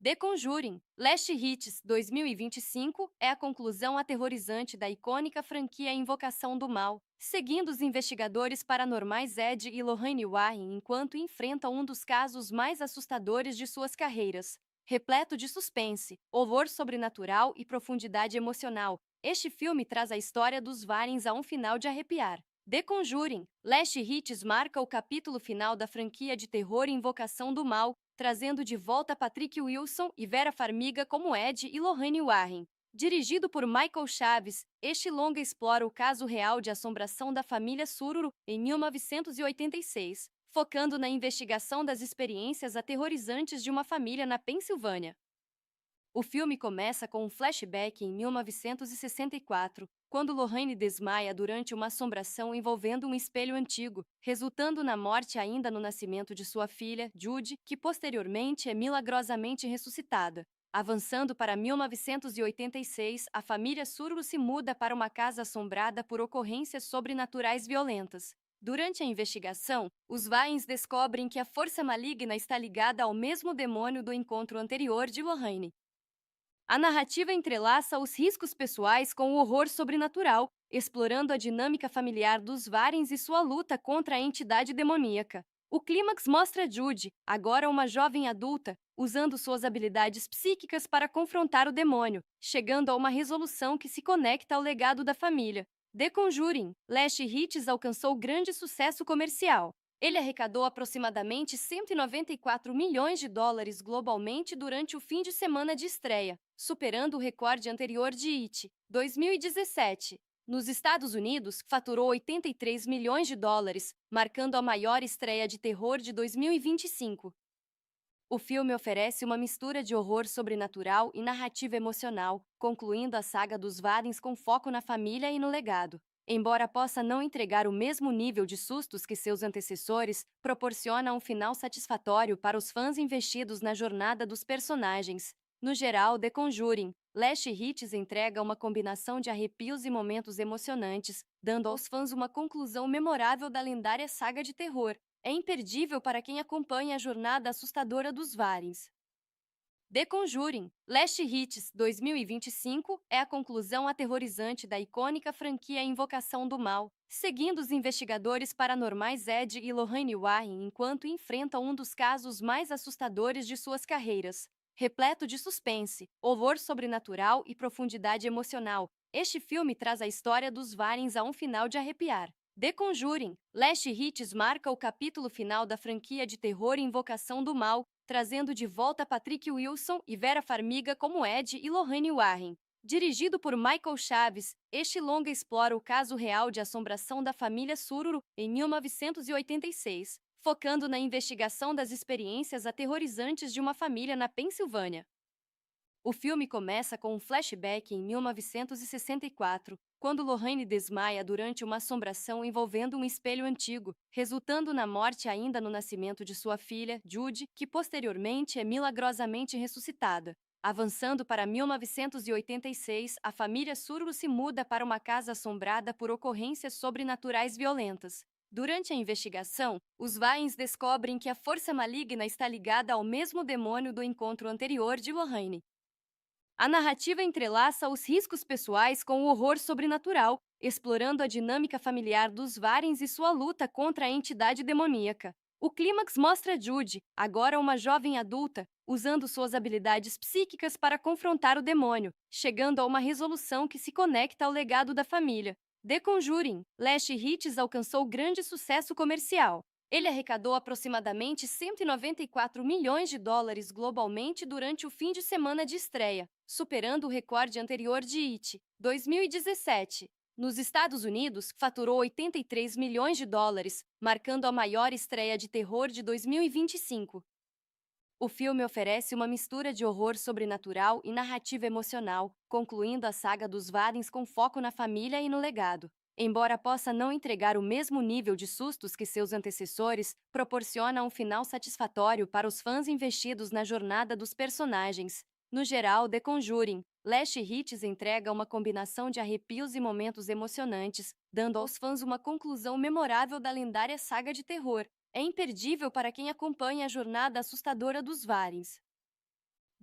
The Conjuring, Last Hits 2025 é a conclusão aterrorizante da icônica franquia Invocação do Mal, seguindo os investigadores paranormais Ed e Lorraine Warren enquanto enfrentam um dos casos mais assustadores de suas carreiras. Repleto de suspense, horror sobrenatural e profundidade emocional, este filme traz a história dos Warrens a um final de arrepiar. The Conjuring, Last Hits marca o capítulo final da franquia de terror Invocação do Mal, trazendo de volta Patrick Wilson e Vera Farmiga como Ed e Lorraine Warren. Dirigido por Michael Chaves, este longa explora o caso real de assombração da família Sururu em 1986, focando na investigação das experiências aterrorizantes de uma família na Pensilvânia. O filme começa com um flashback em 1964, quando Lorraine desmaia durante uma assombração envolvendo um espelho antigo, resultando na morte ainda no nascimento de sua filha, Judy, que posteriormente é milagrosamente ressuscitada. Avançando para 1986, a família Sururu se muda para uma casa assombrada por ocorrências sobrenaturais violentas. Durante a investigação, os Warrens descobrem que a força maligna está ligada ao mesmo demônio do encontro anterior de Lorraine. A narrativa entrelaça os riscos pessoais com o horror sobrenatural, explorando a dinâmica familiar dos Warrens e sua luta contra a entidade demoníaca. O clímax mostra Judy, agora uma jovem adulta, usando suas habilidades psíquicas para confrontar o demônio, chegando a uma resolução que se conecta ao legado da família. The Conjuring, Last Hits alcançou grande sucesso comercial. Ele arrecadou aproximadamente 194 milhões de dólares globalmente durante o fim de semana de estreia, superando o recorde anterior de It, 2017. Nos Estados Unidos, faturou 83 milhões de dólares, marcando a maior estreia de terror de 2025. O filme oferece uma mistura de horror sobrenatural e narrativa emocional, concluindo a saga dos Warrens com foco na família e no legado. Embora possa não entregar o mesmo nível de sustos que seus antecessores, proporciona um final satisfatório para os fãs investidos na jornada dos personagens. No geral, The Conjuring, Last Hits entrega uma combinação de arrepios e momentos emocionantes, dando aos fãs uma conclusão memorável da lendária saga de terror. É imperdível para quem acompanha a jornada assustadora dos Warrens. The Conjuring, Last Hits 2025 é a conclusão aterrorizante da icônica franquia Invocação do Mal, seguindo os investigadores paranormais Ed e Lorraine Warren enquanto enfrentam um dos casos mais assustadores de suas carreiras. Repleto de suspense, horror sobrenatural e profundidade emocional, este filme traz a história dos Warrens a um final de arrepiar. The Conjuring, Last Hits marca o capítulo final da franquia de terror Invocação do Mal, trazendo de volta Patrick Wilson e Vera Farmiga como Ed e Lorraine Warren. Dirigido por Michael Chaves, este longa explora o caso real de assombração da família Sururu em 1986, focando na investigação das experiências aterrorizantes de uma família na Pensilvânia. O filme começa com um flashback em 1964, quando Lorraine desmaia durante uma assombração envolvendo um espelho antigo, resultando na morte ainda no nascimento de sua filha, Judy, que posteriormente é milagrosamente ressuscitada. Avançando para 1986, a família Sururu se muda para uma casa assombrada por ocorrências sobrenaturais violentas. Durante a investigação, os Warrens descobrem que a força maligna está ligada ao mesmo demônio do encontro anterior de Lorraine. A narrativa entrelaça os riscos pessoais com o horror sobrenatural, explorando a dinâmica familiar dos Warrens e sua luta contra a entidade demoníaca. O clímax mostra Judy, agora uma jovem adulta, usando suas habilidades psíquicas para confrontar o demônio, chegando a uma resolução que se conecta ao legado da família. The Conjuring, Last Hits alcançou grande sucesso comercial. Ele arrecadou aproximadamente 194 milhões de dólares globalmente durante o fim de semana de estreia, superando o recorde anterior de It, 2017. Nos Estados Unidos, faturou 83 milhões de dólares, marcando a maior estreia de terror de 2025. O filme oferece uma mistura de horror sobrenatural e narrativa emocional, concluindo a saga dos Warrens com foco na família e no legado. Embora possa não entregar o mesmo nível de sustos que seus antecessores, proporciona um final satisfatório para os fãs investidos na jornada dos personagens. No geral, The Conjuring, Last Hits entrega uma combinação de arrepios e momentos emocionantes, dando aos fãs uma conclusão memorável da lendária saga de terror. É imperdível para quem acompanha a jornada assustadora dos Warrens.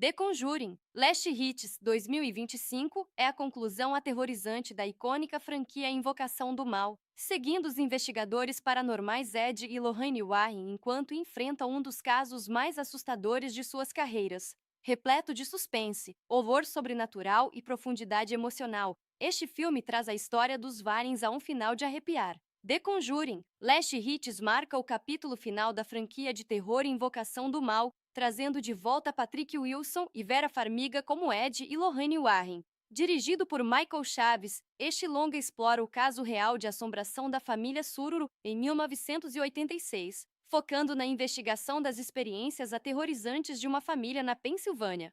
The Conjuring, Last Hits 2025 é a conclusão aterrorizante da icônica franquia Invocação do Mal, seguindo os investigadores paranormais Ed e Lorraine Warren enquanto enfrentam um dos casos mais assustadores de suas carreiras. Repleto de suspense, horror sobrenatural e profundidade emocional, este filme traz a história dos Warrens a um final de arrepiar. The Conjuring, Last Hits marca o capítulo final da franquia de terror Invocação do Mal, trazendo de volta Patrick Wilson e Vera Farmiga como Ed e Lorraine Warren. Dirigido por Michael Chaves, este longa explora o caso real de assombração da família Sururu em 1986, focando na investigação das experiências aterrorizantes de uma família na Pensilvânia.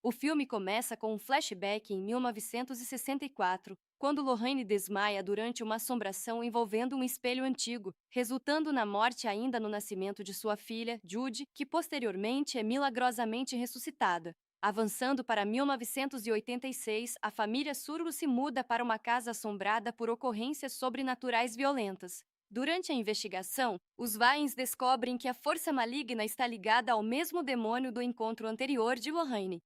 O filme começa com um flashback em 1964, quando Lorraine desmaia durante uma assombração envolvendo um espelho antigo, resultando na morte ainda no nascimento de sua filha, Judy, que posteriormente é milagrosamente ressuscitada. Avançando para 1986, a família Sururu se muda para uma casa assombrada por ocorrências sobrenaturais violentas. Durante a investigação, os Warrens descobrem que a força maligna está ligada ao mesmo demônio do encontro anterior de Lorraine.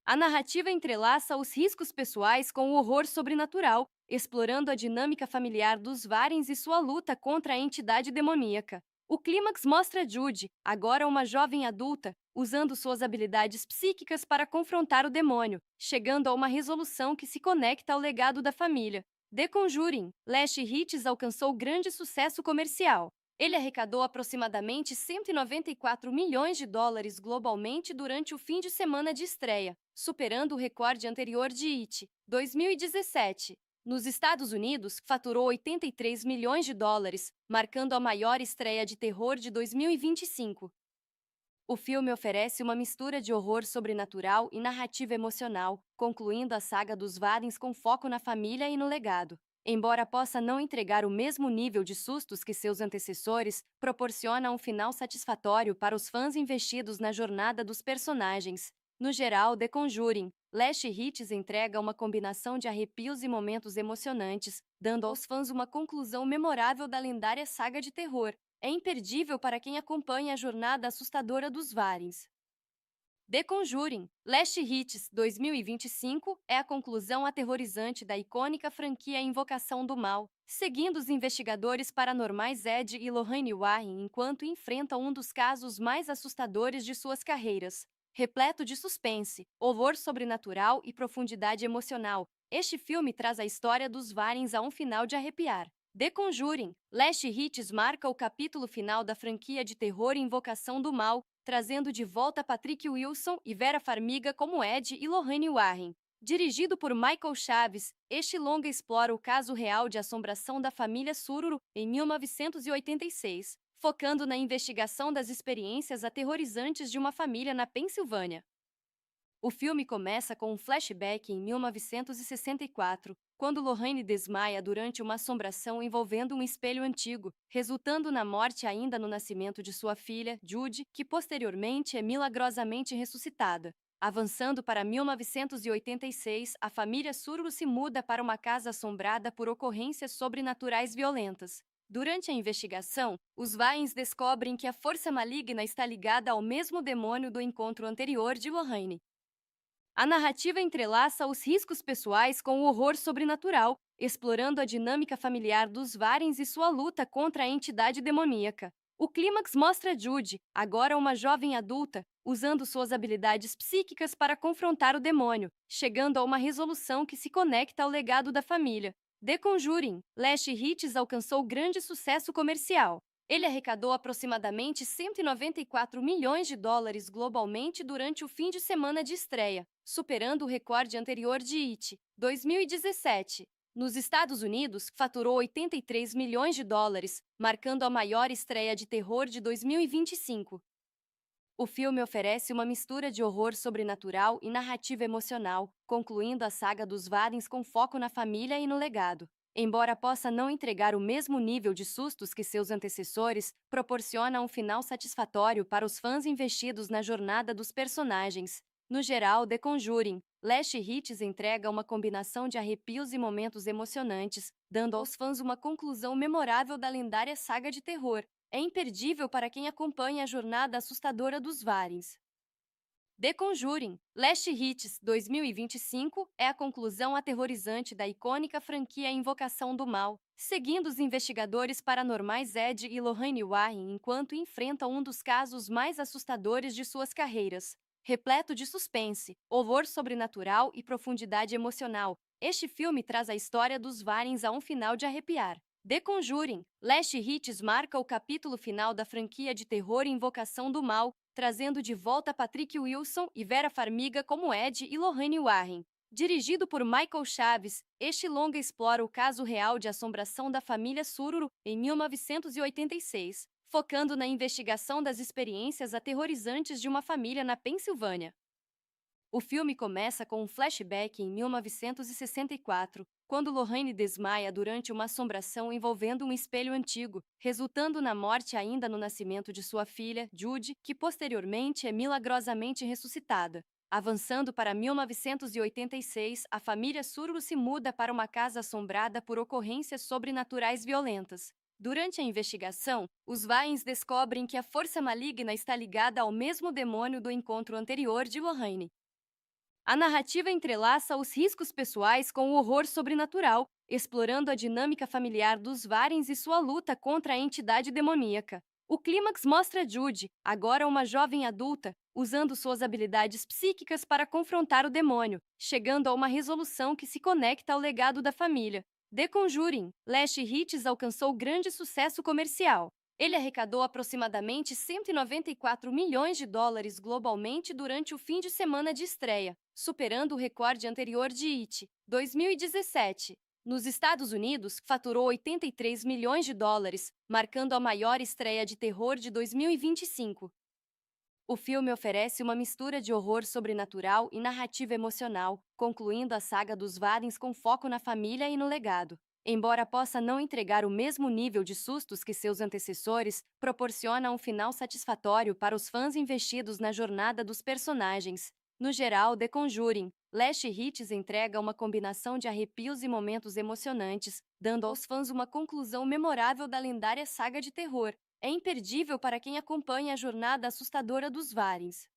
A narrativa entrelaça os riscos pessoais com o horror sobrenatural, explorando a dinâmica familiar dos Warrens e sua luta contra a entidade demoníaca. O clímax mostra Judy, agora uma jovem adulta, usando suas habilidades psíquicas para confrontar o demônio, chegando a uma resolução que se conecta ao legado da família. The Conjuring, Last Hits alcançou grande sucesso comercial. Ele arrecadou aproximadamente 194 milhões de dólares globalmente durante o fim de semana de estreia, superando o recorde anterior de It, 2017. Nos Estados Unidos, faturou 83 milhões de dólares, marcando a maior estreia de terror de 2025. O filme oferece uma mistura de horror sobrenatural e narrativa emocional, concluindo a saga dos Warrens com foco na família e no legado. Embora possa não entregar o mesmo nível de sustos que seus antecessores, proporciona um final satisfatório para os fãs investidos na jornada dos personagens. No geral, The Conjuring, Last Hits entrega uma combinação de arrepios e momentos emocionantes, dando aos fãs uma conclusão memorável da lendária saga de terror. É imperdível para quem acompanha a jornada assustadora dos Warrens. The Conjuring, Last Hits 2025 é a conclusão aterrorizante da icônica franquia Invocação do Mal, seguindo os investigadores paranormais Ed e Lorraine Warren enquanto enfrentam um dos casos mais assustadores de suas carreiras. Repleto de suspense, horror sobrenatural e profundidade emocional, este filme traz a história dos Warrens a um final de arrepiar. The Conjuring, Last Hits marca o capítulo final da franquia de terror Invocação do Mal, trazendo de volta Patrick Wilson e Vera Farmiga como Ed e Lorraine Warren. Dirigido por Michael Chaves, este longa explora o caso real de assombração da família Sururu em 1986, focando na investigação das experiências aterrorizantes de uma família na Pensilvânia. O filme começa com um flashback em 1964, quando Lorraine desmaia durante uma assombração envolvendo um espelho antigo, resultando na morte ainda no nascimento de sua filha, Judy, que posteriormente é milagrosamente ressuscitada. Avançando para 1986, a família Sururu se muda para uma casa assombrada por ocorrências sobrenaturais violentas. Durante a investigação, os Warrens descobrem que a força maligna está ligada ao mesmo demônio do encontro anterior de Lorraine. A narrativa entrelaça os riscos pessoais com o horror sobrenatural, explorando a dinâmica familiar dos Warrens e sua luta contra a entidade demoníaca. O clímax mostra Judy, agora uma jovem adulta, usando suas habilidades psíquicas para confrontar o demônio, chegando a uma resolução que se conecta ao legado da família. The Conjuring, Last Hits alcançou grande sucesso comercial. Ele arrecadou aproximadamente 194 milhões de dólares globalmente durante o fim de semana de estreia, superando o recorde anterior de It, 2017. Nos Estados Unidos, faturou 83 milhões de dólares, marcando a maior estreia de terror de 2025. O filme oferece uma mistura de horror sobrenatural e narrativa emocional, concluindo a saga dos Warrens com foco na família e no legado. Embora possa não entregar o mesmo nível de sustos que seus antecessores, proporciona um final satisfatório para os fãs investidos na jornada dos personagens. No geral, The Conjuring, Last Hits entrega uma combinação de arrepios e momentos emocionantes, dando aos fãs uma conclusão memorável da lendária saga de terror. É imperdível para quem acompanha a jornada assustadora dos Warrens. The Conjuring, Last Hits 2025 é a conclusão aterrorizante da icônica franquia Invocação do Mal, seguindo os investigadores paranormais Ed e Lorraine Warren enquanto enfrentam um dos casos mais assustadores de suas carreiras. Repleto de suspense, horror sobrenatural e profundidade emocional, este filme traz a história dos Warrens a um final de arrepiar. The Conjuring, Last Hits marca o capítulo final da franquia de terror Invocação do Mal, trazendo de volta Patrick Wilson e Vera Farmiga como Ed e Lorraine Warren. Dirigido por Michael Chaves, este longa explora o caso real de assombração da família Sururu em 1986, focando na investigação das experiências aterrorizantes de uma família na Pensilvânia. O filme começa com um flashback em 1964, quando Lorraine desmaia durante uma assombração envolvendo um espelho antigo, resultando na morte ainda no nascimento de sua filha, Judy, que posteriormente é milagrosamente ressuscitada. Avançando para 1986, a família Sururu se muda para uma casa assombrada por ocorrências sobrenaturais violentas. Durante a investigação, os Warrens descobrem que a força maligna está ligada ao mesmo demônio do encontro anterior de Lorraine. A narrativa entrelaça os riscos pessoais com o horror sobrenatural, explorando a dinâmica familiar dos Warrens e sua luta contra a entidade demoníaca. O clímax mostra Judy, agora uma jovem adulta, usando suas habilidades psíquicas para confrontar o demônio, chegando a uma resolução que se conecta ao legado da família. The Conjuring, Last Hits alcançou grande sucesso comercial. Ele arrecadou aproximadamente 194 milhões de dólares globalmente durante o fim de semana de estreia, superando o recorde anterior de It, 2017. Nos Estados Unidos, faturou 83 milhões de dólares, marcando a maior estreia de terror de 2025. O filme oferece uma mistura de horror sobrenatural e narrativa emocional, concluindo a saga dos Warrens com foco na família e no legado. Embora possa não entregar o mesmo nível de sustos que seus antecessores, proporciona um final satisfatório para os fãs investidos na jornada dos personagens. No geral, The Conjuring, Last Hits entrega uma combinação de arrepios e momentos emocionantes, dando aos fãs uma conclusão memorável da lendária saga de terror. É imperdível para quem acompanha a jornada assustadora dos Warrens.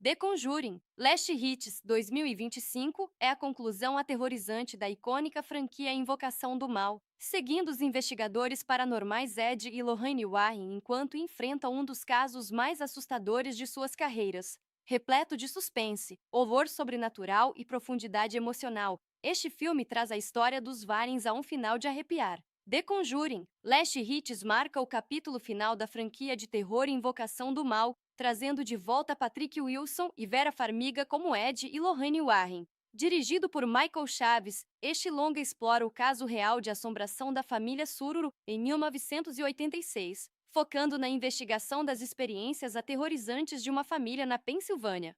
The Conjuring, Last Hits 2025 é a conclusão aterrorizante da icônica franquia Invocação do Mal, seguindo os investigadores paranormais Ed e Lorraine Warren enquanto enfrentam um dos casos mais assustadores de suas carreiras. Repleto de suspense, horror sobrenatural e profundidade emocional, este filme traz a história dos Warrens a um final de arrepiar. The Conjuring, Last Hits marca o capítulo final da franquia de terror Invocação do Mal, trazendo de volta Patrick Wilson e Vera Farmiga como Ed e Lorraine Warren. Dirigido por Michael Chaves, este longa explora o caso real de assombração da família Sururu em 1986, focando na investigação das experiências aterrorizantes de uma família na Pensilvânia.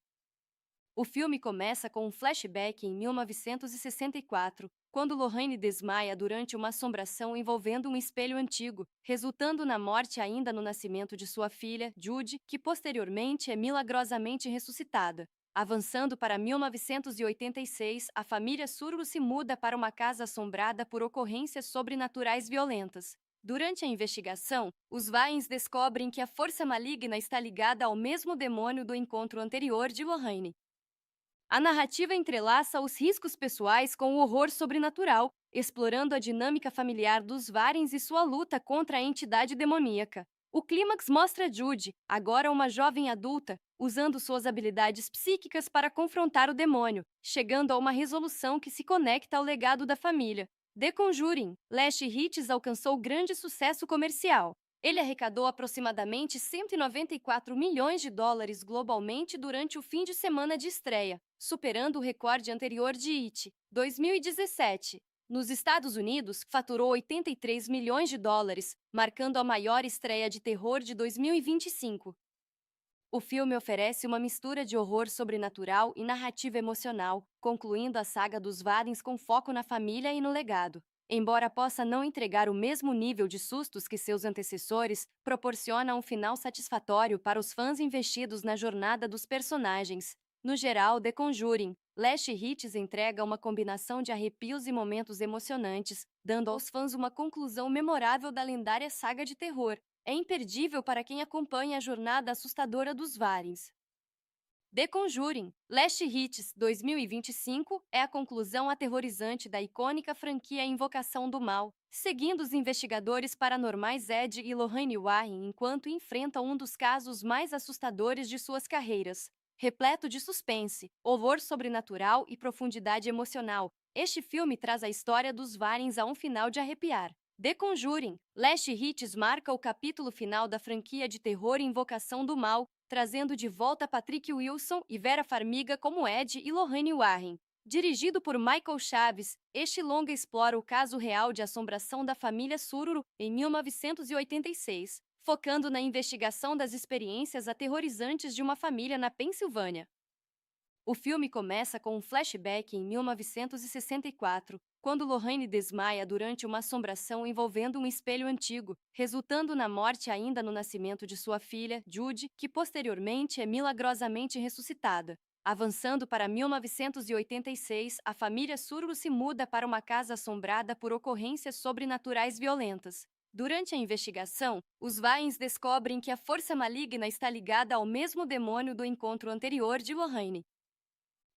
O filme começa com um flashback em 1964, quando Lorraine desmaia durante uma assombração envolvendo um espelho antigo, resultando na morte ainda no nascimento de sua filha, Judy, que posteriormente é milagrosamente ressuscitada. Avançando para 1986, a família Sururu se muda para uma casa assombrada por ocorrências sobrenaturais violentas. Durante a investigação, os Warrens descobrem que a força maligna está ligada ao mesmo demônio do encontro anterior de Lorraine. A narrativa entrelaça os riscos pessoais com o horror sobrenatural, explorando a dinâmica familiar dos Warrens e sua luta contra a entidade demoníaca. O clímax mostra Judy, agora uma jovem adulta, usando suas habilidades psíquicas para confrontar o demônio, chegando a uma resolução que se conecta ao legado da família. The Conjuring, Last Hits alcançou grande sucesso comercial. Ele arrecadou aproximadamente 194 milhões de dólares globalmente durante o fim de semana de estreia, superando o recorde anterior de It, 2017. Nos Estados Unidos, faturou 83 milhões de dólares, marcando a maior estreia de terror de 2025. O filme oferece uma mistura de horror sobrenatural e narrativa emocional, concluindo a saga dos Warrens com foco na família e no legado. Embora possa não entregar o mesmo nível de sustos que seus antecessores, proporciona um final satisfatório para os fãs investidos na jornada dos personagens. No geral, The Conjuring, Last Hits entrega uma combinação de arrepios e momentos emocionantes, dando aos fãs uma conclusão memorável da lendária saga de terror. É imperdível para quem acompanha a jornada assustadora dos Warrens. The Conjuring, Last Hits 2025 é a conclusão aterrorizante da icônica franquia Invocação do Mal, seguindo os investigadores paranormais Ed e Lorraine Warren enquanto enfrentam um dos casos mais assustadores de suas carreiras. Repleto de suspense, horror sobrenatural e profundidade emocional, este filme traz a história dos Warrens a um final de arrepiar. The Conjuring, Last Hits marca o capítulo final da franquia de terror Invocação do Mal, trazendo de volta Patrick Wilson e Vera Farmiga como Ed e Lorraine Warren. Dirigido por Michael Chaves, este longa explora o caso real de assombração da família Sururu em 1986, focando na investigação das experiências aterrorizantes de uma família na Pensilvânia. O filme começa com um flashback em 1964, quando Lorraine desmaia durante uma assombração envolvendo um espelho antigo, resultando na morte ainda no nascimento de sua filha, Judy, que posteriormente é milagrosamente ressuscitada. Avançando para 1986, a família Sururu se muda para uma casa assombrada por ocorrências sobrenaturais violentas. Durante a investigação, os Warrens descobrem que a força maligna está ligada ao mesmo demônio do encontro anterior de Lorraine.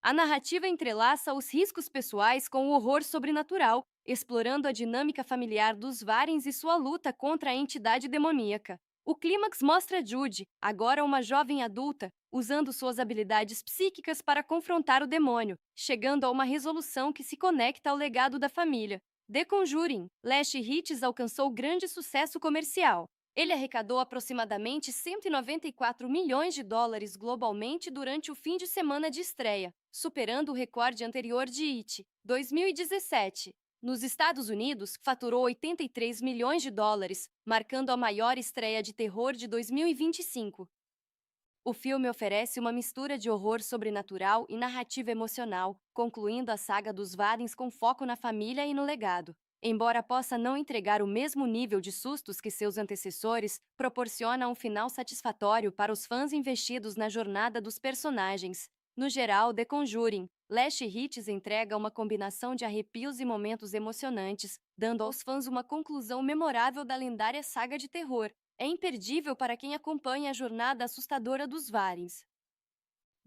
A narrativa entrelaça os riscos pessoais com o horror sobrenatural, explorando a dinâmica familiar dos Warrens e sua luta contra a entidade demoníaca. O clímax mostra Judy, agora uma jovem adulta, usando suas habilidades psíquicas para confrontar o demônio, chegando a uma resolução que se conecta ao legado da família. The Conjuring, Last Hits alcançou grande sucesso comercial. Ele arrecadou aproximadamente 194 milhões de dólares globalmente durante o fim de semana de estreia, superando o recorde anterior de It, 2017. Nos Estados Unidos, faturou 83 milhões de dólares, marcando a maior estreia de terror de 2025. O filme oferece uma mistura de horror sobrenatural e narrativa emocional, concluindo a saga dos Warrens com foco na família e no legado. Embora possa não entregar o mesmo nível de sustos que seus antecessores, proporciona um final satisfatório para os fãs investidos na jornada dos personagens. No geral, The Conjuring, Last Hits entrega uma combinação de arrepios e momentos emocionantes, dando aos fãs uma conclusão memorável da lendária saga de terror. É imperdível para quem acompanha a jornada assustadora dos Warrens.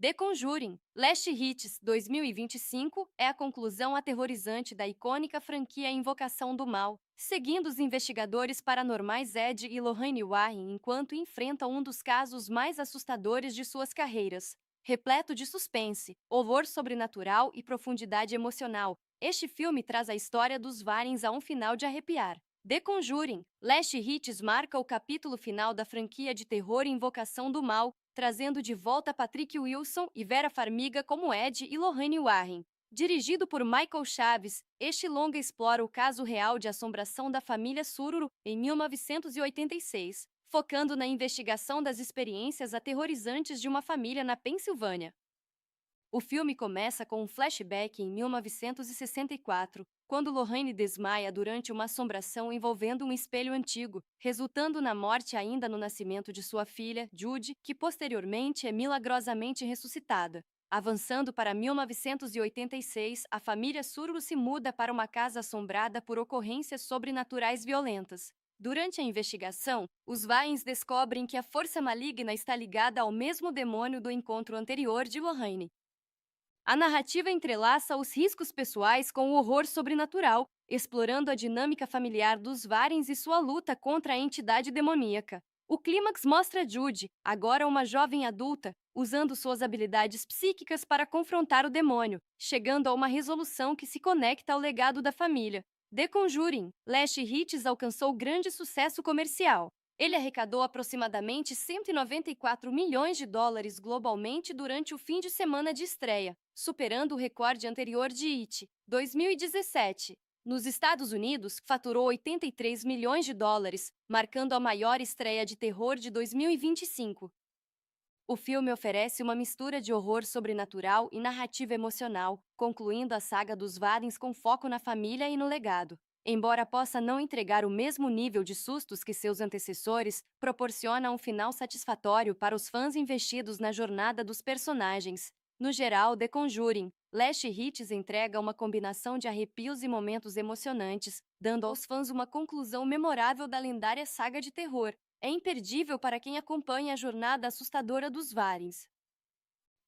The Conjuring, Last Hits 2025 é a conclusão aterrorizante da icônica franquia Invocação do Mal, seguindo os investigadores paranormais Ed e Lorraine Warren enquanto enfrentam um dos casos mais assustadores de suas carreiras. Repleto de suspense, horror sobrenatural e profundidade emocional, este filme traz a história dos Warrens a um final de arrepiar. The Conjuring, Last Hits marca o capítulo final da franquia de terror Invocação do Mal, trazendo de volta Patrick Wilson e Vera Farmiga como Ed e Lorraine Warren. Dirigido por Michael Chaves, este longa explora o caso real de assombração da família Sururu em 1986, focando na investigação das experiências aterrorizantes de uma família na Pensilvânia. O filme começa com um flashback em 1964, quando Lorraine desmaia durante uma assombração envolvendo um espelho antigo, resultando na morte ainda no nascimento de sua filha, Judy, que posteriormente é milagrosamente ressuscitada. Avançando para 1986, a família Sururu se muda para uma casa assombrada por ocorrências sobrenaturais violentas. Durante a investigação, os Warrens descobrem que a força maligna está ligada ao mesmo demônio do encontro anterior de Lorraine. A narrativa entrelaça os riscos pessoais com o horror sobrenatural, explorando a dinâmica familiar dos Warrens e sua luta contra a entidade demoníaca. O clímax mostra Judy, agora uma jovem adulta, usando suas habilidades psíquicas para confrontar o demônio, chegando a uma resolução que se conecta ao legado da família. The Conjuring, Last Hits alcançou grande sucesso comercial. Ele arrecadou aproximadamente 194 milhões de dólares globalmente durante o fim de semana de estreia, superando o recorde anterior de It, 2017. Nos Estados Unidos, faturou 83 milhões de dólares, marcando a maior estreia de terror de 2025. O filme oferece uma mistura de horror sobrenatural e narrativa emocional, concluindo a saga dos Warrens com foco na família e no legado. Embora possa não entregar o mesmo nível de sustos que seus antecessores, proporciona um final satisfatório para os fãs investidos na jornada dos personagens. No geral, The Conjuring, Last Hits entrega uma combinação de arrepios e momentos emocionantes, dando aos fãs uma conclusão memorável da lendária saga de terror. É imperdível para quem acompanha a jornada assustadora dos Warrens.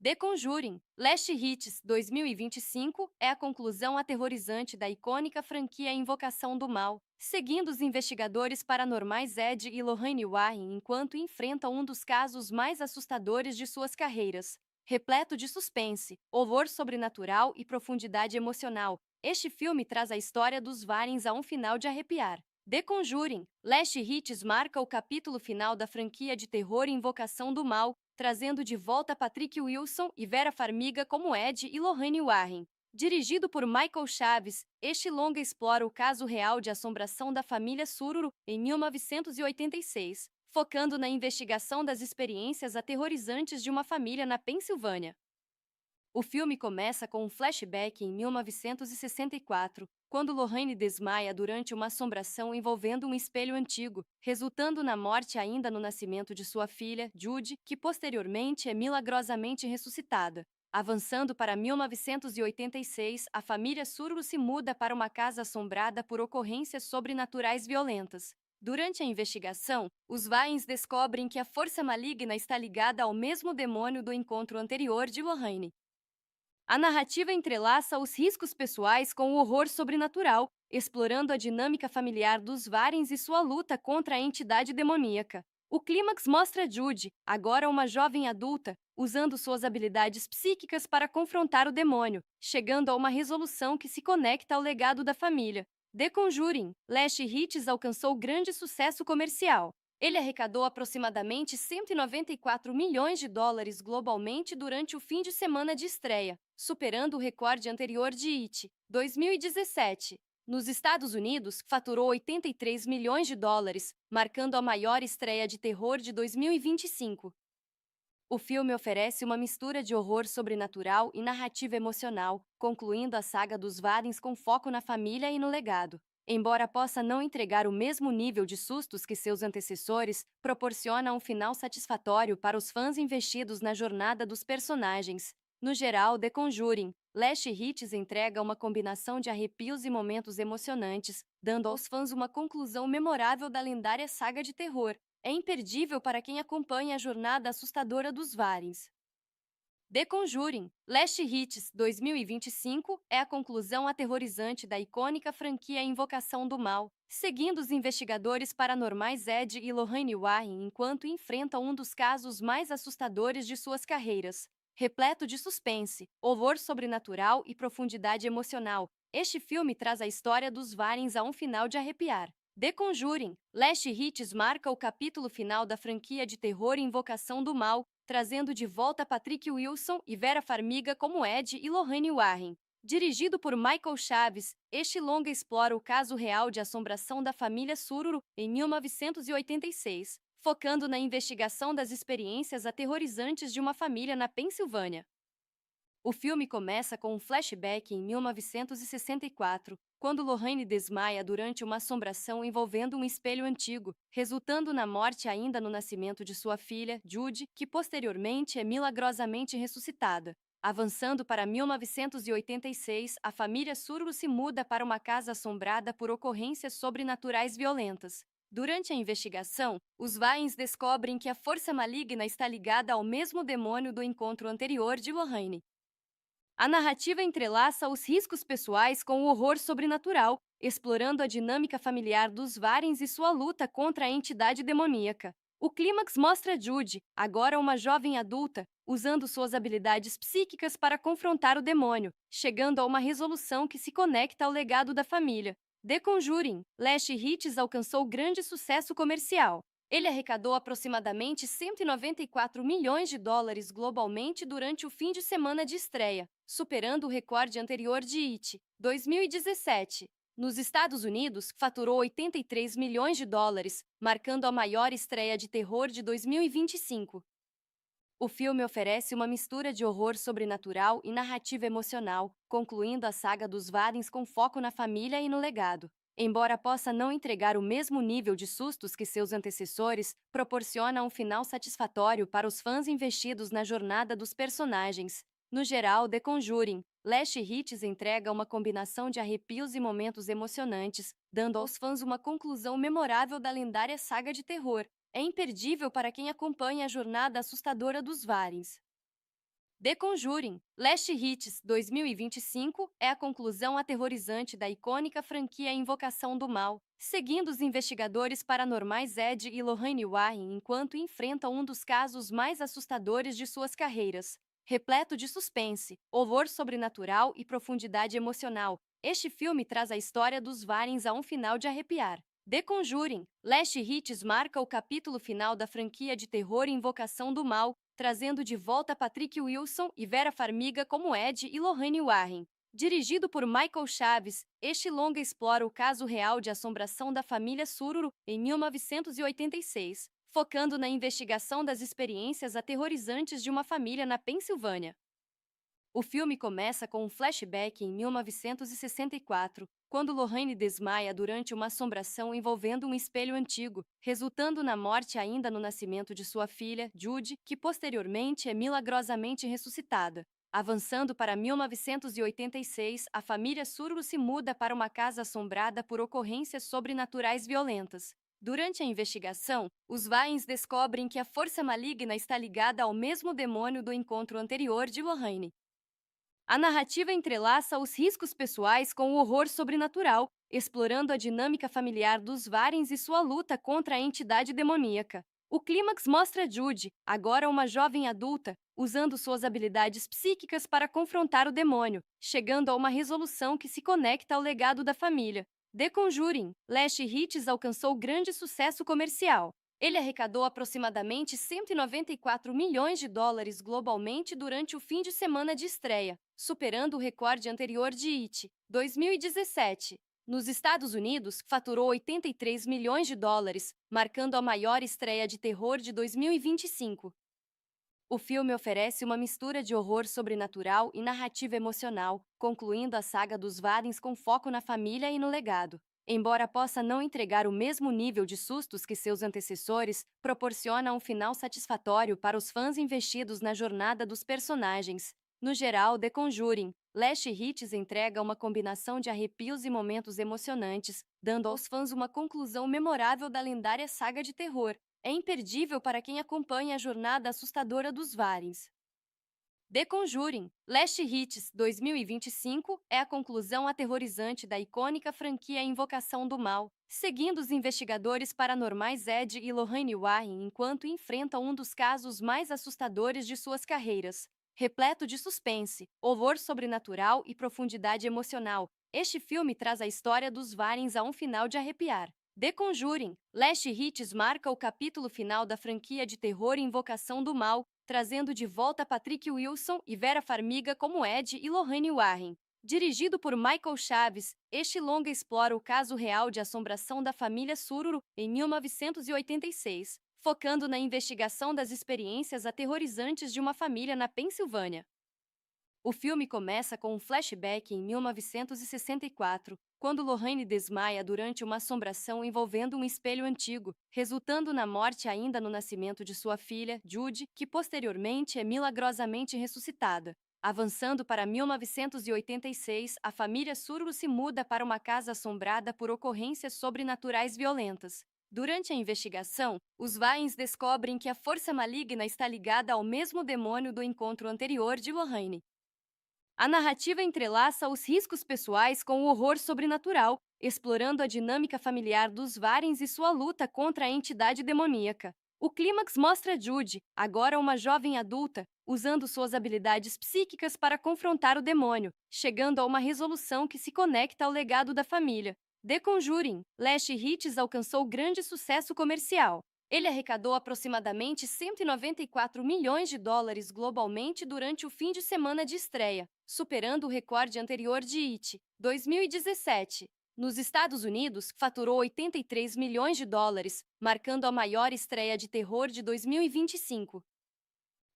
The Conjuring, Last Hits 2025 é a conclusão aterrorizante da icônica franquia Invocação do Mal, seguindo os investigadores paranormais Ed e Lorraine Warren enquanto enfrentam um dos casos mais assustadores de suas carreiras. Repleto de suspense, horror sobrenatural e profundidade emocional, este filme traz a história dos Warrens a um final de arrepiar. The Conjuring, Last Hits marca o capítulo final da franquia de terror Invocação do Mal, trazendo de volta Patrick Wilson e Vera Farmiga como Ed e Lorraine Warren. Dirigido por Michael Chaves, este longa explora o caso real de assombração da família Sururu em 1986, focando na investigação das experiências aterrorizantes de uma família na Pensilvânia. O filme começa com um flashback em 1964, quando Lorraine desmaia durante uma assombração envolvendo um espelho antigo, resultando na morte ainda no nascimento de sua filha, Judy, que posteriormente é milagrosamente ressuscitada. Avançando para 1986, a família Sururu se muda para uma casa assombrada por ocorrências sobrenaturais violentas. Durante a investigação, os Warrens descobrem que a força maligna está ligada ao mesmo demônio do encontro anterior de Lorraine. A narrativa entrelaça os riscos pessoais com o horror sobrenatural, explorando a dinâmica familiar dos Warrens e sua luta contra a entidade demoníaca. O clímax mostra Judy, agora uma jovem adulta, usando suas habilidades psíquicas para confrontar o demônio, chegando a uma resolução que se conecta ao legado da família. The Conjuring, Last Hits alcançou grande sucesso comercial. Ele arrecadou aproximadamente 194 milhões de dólares globalmente durante o fim de semana de estreia, superando o recorde anterior de It, 2017. Nos Estados Unidos, faturou 83 milhões de dólares, marcando a maior estreia de terror de 2025. O filme oferece uma mistura de horror sobrenatural e narrativa emocional, concluindo a saga dos Warrens com foco na família e no legado. Embora possa não entregar o mesmo nível de sustos que seus antecessores, proporciona um final satisfatório para os fãs investidos na jornada dos personagens. No geral, The Conjuring, Last Hits entrega uma combinação de arrepios e momentos emocionantes, dando aos fãs uma conclusão memorável da lendária saga de terror. É imperdível para quem acompanha a jornada assustadora dos Warrens. The Conjuring, Last Hits 2025 é a conclusão aterrorizante da icônica franquia Invocação do Mal, seguindo os investigadores paranormais Ed e Lorraine Warren enquanto enfrentam um dos casos mais assustadores de suas carreiras. Repleto de suspense, horror sobrenatural e profundidade emocional, este filme traz a história dos Warrens a um final de arrepiar. The Conjuring, Last Hits marca o capítulo final da franquia de terror Invocação do Mal, trazendo de volta Patrick Wilson e Vera Farmiga como Ed e Lorraine Warren. Dirigido por Michael Chaves, este longa explora o caso real de assombração da família Sururu em 1986, focando na investigação das experiências aterrorizantes de uma família na Pensilvânia. O filme começa com um flashback em 1964, quando Lorraine desmaia durante uma assombração envolvendo um espelho antigo, resultando na morte ainda no nascimento de sua filha, Judy, que posteriormente é milagrosamente ressuscitada. Avançando para 1986, a família Sururu se muda para uma casa assombrada por ocorrências sobrenaturais violentas. Durante a investigação, os Warrens descobrem que a força maligna está ligada ao mesmo demônio do encontro anterior de Lorraine. A narrativa entrelaça os riscos pessoais com o horror sobrenatural, explorando a dinâmica familiar dos Warrens e sua luta contra a entidade demoníaca. O clímax mostra Judy, agora uma jovem adulta, usando suas habilidades psíquicas para confrontar o demônio, chegando a uma resolução que se conecta ao legado da família. The Conjuring, Last Hits alcançou grande sucesso comercial. Ele arrecadou aproximadamente 194 milhões de dólares globalmente durante o fim de semana de estreia, superando o recorde anterior de It, 2017. Nos Estados Unidos, faturou 83 milhões de dólares, marcando a maior estreia de terror de 2025. O filme oferece uma mistura de horror sobrenatural e narrativa emocional, concluindo a saga dos Warrens com foco na família e no legado. Embora possa não entregar o mesmo nível de sustos que seus antecessores, proporciona um final satisfatório para os fãs investidos na jornada dos personagens. No geral, The Conjuring, Last Hits entrega uma combinação de arrepios e momentos emocionantes, dando aos fãs uma conclusão memorável da lendária saga de terror. É imperdível para quem acompanha a jornada assustadora dos Warrens. The Conjuring, Last Hits 2025 é a conclusão aterrorizante da icônica franquia Invocação do Mal, seguindo os investigadores paranormais Ed e Lorraine Warren enquanto enfrentam um dos casos mais assustadores de suas carreiras. Repleto de suspense, horror sobrenatural e profundidade emocional, este filme traz a história dos Warrens a um final de arrepiar. The Conjuring, Last Hits marca o capítulo final da franquia de terror Invocação do Mal, trazendo de volta Patrick Wilson e Vera Farmiga como Ed e Lorraine Warren. Dirigido por Michael Chaves, este longa explora o caso real de assombração da família Sururu em 1986, focando na investigação das experiências aterrorizantes de uma família na Pensilvânia. O filme começa com um flashback em 1964, quando Lorraine desmaia durante uma assombração envolvendo um espelho antigo, resultando na morte ainda no nascimento de sua filha, Judy, que posteriormente é milagrosamente ressuscitada. Avançando para 1986, a família Sururu se muda para uma casa assombrada por ocorrências sobrenaturais violentas. Durante a investigação, os Warrens descobrem que a força maligna está ligada ao mesmo demônio do encontro anterior de Lorraine. A narrativa entrelaça os riscos pessoais com o horror sobrenatural, explorando a dinâmica familiar dos Warrens e sua luta contra a entidade demoníaca. O clímax mostra Judy, agora uma jovem adulta, usando suas habilidades psíquicas para confrontar o demônio, chegando a uma resolução que se conecta ao legado da família. The Conjuring, Last Hits alcançou grande sucesso comercial. Ele arrecadou aproximadamente 194 milhões de dólares globalmente durante o fim de semana de estreia, superando o recorde anterior de It, 2017. Nos Estados Unidos, faturou 83 milhões de dólares, marcando a maior estreia de terror de 2025. O filme oferece uma mistura de horror sobrenatural e narrativa emocional, concluindo a saga dos Warrens com foco na família e no legado. Embora possa não entregar o mesmo nível de sustos que seus antecessores, proporciona um final satisfatório para os fãs investidos na jornada dos personagens. No geral, The Conjuring, Last Hits entrega uma combinação de arrepios e momentos emocionantes, dando aos fãs uma conclusão memorável da lendária saga de terror. É imperdível para quem acompanha a jornada assustadora dos Warrens. The Conjuring, Last Hits 2025 é a conclusão aterrorizante da icônica franquia Invocação do Mal, seguindo os investigadores paranormais Ed e Lorraine Warren enquanto enfrentam um dos casos mais assustadores de suas carreiras. Repleto de suspense, horror sobrenatural e profundidade emocional, este filme traz a história dos Warrens a um final de arrepiar. The Conjuring, Last Hits marca o capítulo final da franquia de terror Invocação do Mal, trazendo de volta Patrick Wilson e Vera Farmiga como Ed e Lorraine Warren. Dirigido por Michael Chaves, este longa explora o caso real de assombração da família Sururu em 1986, focando na investigação das experiências aterrorizantes de uma família na Pensilvânia. O filme começa com um flashback em 1964, quando Lorraine desmaia durante uma assombração envolvendo um espelho antigo, resultando na morte ainda no nascimento de sua filha, Judy, que posteriormente é milagrosamente ressuscitada. Avançando para 1986, a família Sururu se muda para uma casa assombrada por ocorrências sobrenaturais violentas. Durante a investigação, os Warrens descobrem que a força maligna está ligada ao mesmo demônio do encontro anterior de Lorraine. A narrativa entrelaça os riscos pessoais com o horror sobrenatural, explorando a dinâmica familiar dos Warrens e sua luta contra a entidade demoníaca. O clímax mostra Judy, agora uma jovem adulta, usando suas habilidades psíquicas para confrontar o demônio, chegando a uma resolução que se conecta ao legado da família. The Conjuring, Last Hits alcançou grande sucesso comercial. Ele arrecadou aproximadamente 194 milhões de dólares globalmente durante o fim de semana de estreia, superando o recorde anterior de It, 2017. Nos Estados Unidos, faturou 83 milhões de dólares, marcando a maior estreia de terror de 2025.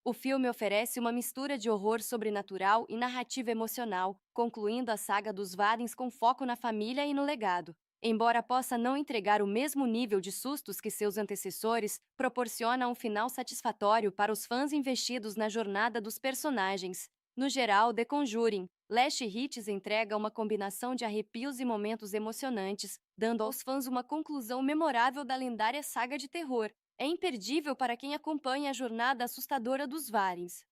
O filme oferece uma mistura de horror sobrenatural e narrativa emocional, concluindo a saga dos Warrens com foco na família e no legado. Embora possa não entregar o mesmo nível de sustos que seus antecessores, proporciona um final satisfatório para os fãs investidos na jornada dos personagens. No geral, The Conjuring, Last Hits entrega uma combinação de arrepios e momentos emocionantes, dando aos fãs uma conclusão memorável da lendária saga de terror. É imperdível para quem acompanha a jornada assustadora dos Warrens.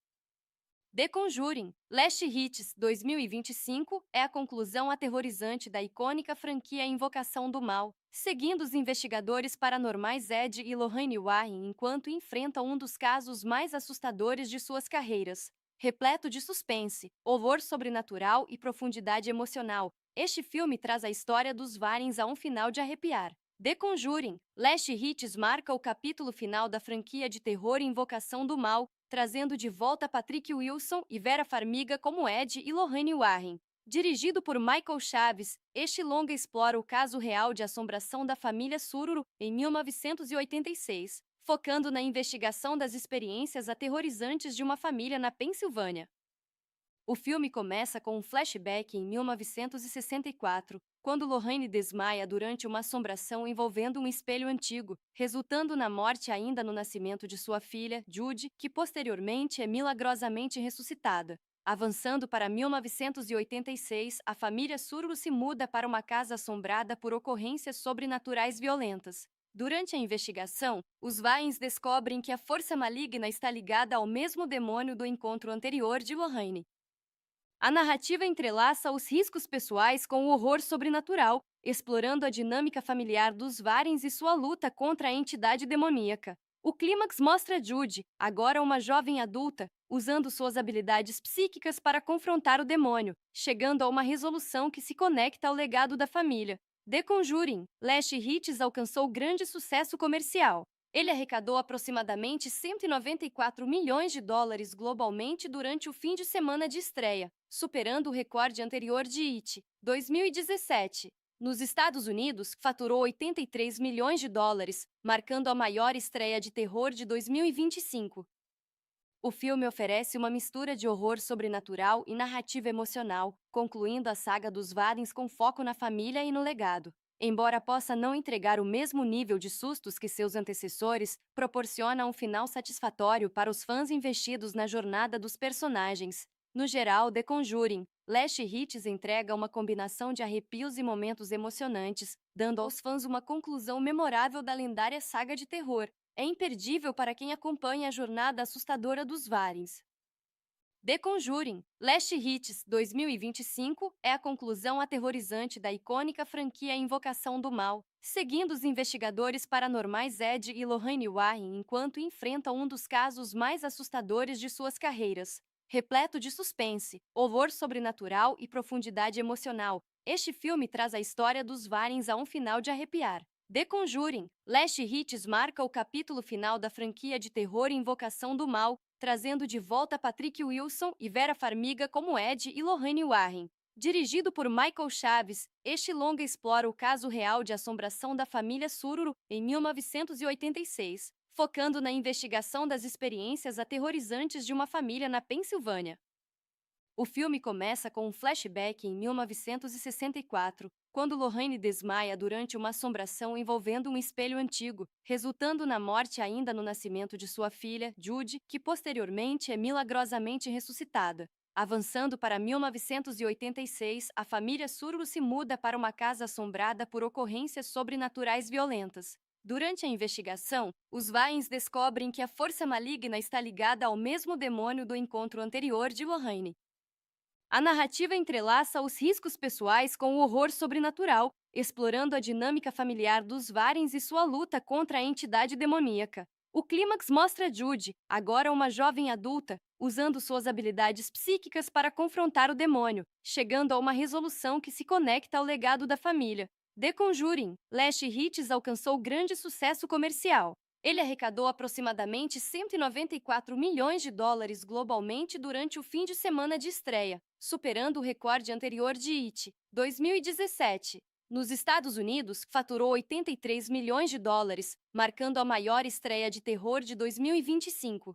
The Conjuring, Last Hits 2025 é a conclusão aterrorizante da icônica franquia Invocação do Mal, seguindo os investigadores paranormais Ed e Lorraine Warren enquanto enfrentam um dos casos mais assustadores de suas carreiras. Repleto de suspense, horror sobrenatural e profundidade emocional, este filme traz a história dos Warrens a um final de arrepiar. The Conjuring, Last Hits marca o capítulo final da franquia de terror Invocação do Mal, trazendo de volta Patrick Wilson e Vera Farmiga como Ed e Lorraine Warren. Dirigido por Michael Chaves, este longa explora o caso real de assombração da família Sururu em 1986, focando na investigação das experiências aterrorizantes de uma família na Pensilvânia. O filme começa com um flashback em 1964, quando Lorraine desmaia durante uma assombração envolvendo um espelho antigo, resultando na morte ainda no nascimento de sua filha, Judy, que posteriormente é milagrosamente ressuscitada. Avançando para 1986, a família Sururu se muda para uma casa assombrada por ocorrências sobrenaturais violentas. Durante a investigação, os Warrens descobrem que a força maligna está ligada ao mesmo demônio do encontro anterior de Lorraine. A narrativa entrelaça os riscos pessoais com o horror sobrenatural, explorando a dinâmica familiar dos Warrens e sua luta contra a entidade demoníaca. O clímax mostra Judy, agora uma jovem adulta, usando suas habilidades psíquicas para confrontar o demônio, chegando a uma resolução que se conecta ao legado da família. The Conjuring, Last Hits alcançou grande sucesso comercial. Ele arrecadou aproximadamente 194 milhões de dólares globalmente durante o fim de semana de estreia, superando o recorde anterior de It, 2017. Nos Estados Unidos, faturou 83 milhões de dólares, marcando a maior estreia de terror de 2025. O filme oferece uma mistura de horror sobrenatural e narrativa emocional, concluindo a saga dos Warrens com foco na família e no legado. Embora possa não entregar o mesmo nível de sustos que seus antecessores, proporciona um final satisfatório para os fãs investidos na jornada dos personagens. No geral, The Conjuring, Last Hits entrega uma combinação de arrepios e momentos emocionantes, dando aos fãs uma conclusão memorável da lendária saga de terror. É imperdível para quem acompanha a jornada assustadora dos Warrens. The Conjuring, Last Hits 2025 é a conclusão aterrorizante da icônica franquia Invocação do Mal, seguindo os investigadores paranormais Ed e Lorraine Warren enquanto enfrentam um dos casos mais assustadores de suas carreiras. Repleto de suspense, horror sobrenatural e profundidade emocional, este filme traz a história dos Warrens a um final de arrepiar. The Conjuring, Last Hits marca o capítulo final da franquia de terror Invocação do Mal, trazendo de volta Patrick Wilson e Vera Farmiga como Ed e Lorraine Warren. Dirigido por Michael Chaves, este longa explora o caso real de assombração da família Sururu em 1986, focando na investigação das experiências aterrorizantes de uma família na Pensilvânia. O filme começa com um flashback em 1964, quando Lorraine desmaia durante uma assombração envolvendo um espelho antigo, resultando na morte ainda no nascimento de sua filha, Judy, que posteriormente é milagrosamente ressuscitada. Avançando para 1986, a família Sururu se muda para uma casa assombrada por ocorrências sobrenaturais violentas. Durante a investigação, os Warrens descobrem que a força maligna está ligada ao mesmo demônio do encontro anterior de Lorraine. A narrativa entrelaça os riscos pessoais com o horror sobrenatural, explorando a dinâmica familiar dos Warrens e sua luta contra a entidade demoníaca. O clímax mostra Judy, agora uma jovem adulta, usando suas habilidades psíquicas para confrontar o demônio, chegando a uma resolução que se conecta ao legado da família. The Conjuring, Last Hits alcançou grande sucesso comercial. Ele arrecadou aproximadamente 194 milhões de dólares globalmente durante o fim de semana de estreia, superando o recorde anterior de It, 2017. Nos Estados Unidos, faturou 83 milhões de dólares, marcando a maior estreia de terror de 2025.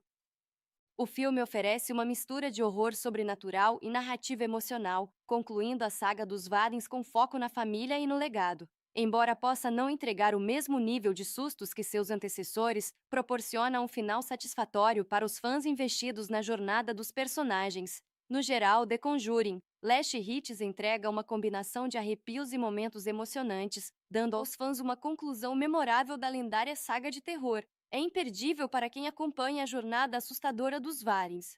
O filme oferece uma mistura de horror sobrenatural e narrativa emocional, concluindo a saga dos Warrens com foco na família e no legado. Embora possa não entregar o mesmo nível de sustos que seus antecessores, proporciona um final satisfatório para os fãs investidos na jornada dos personagens. No geral, The Conjuring, Last Hits entrega uma combinação de arrepios e momentos emocionantes, dando aos fãs uma conclusão memorável da lendária saga de terror. É imperdível para quem acompanha a jornada assustadora dos Warrens.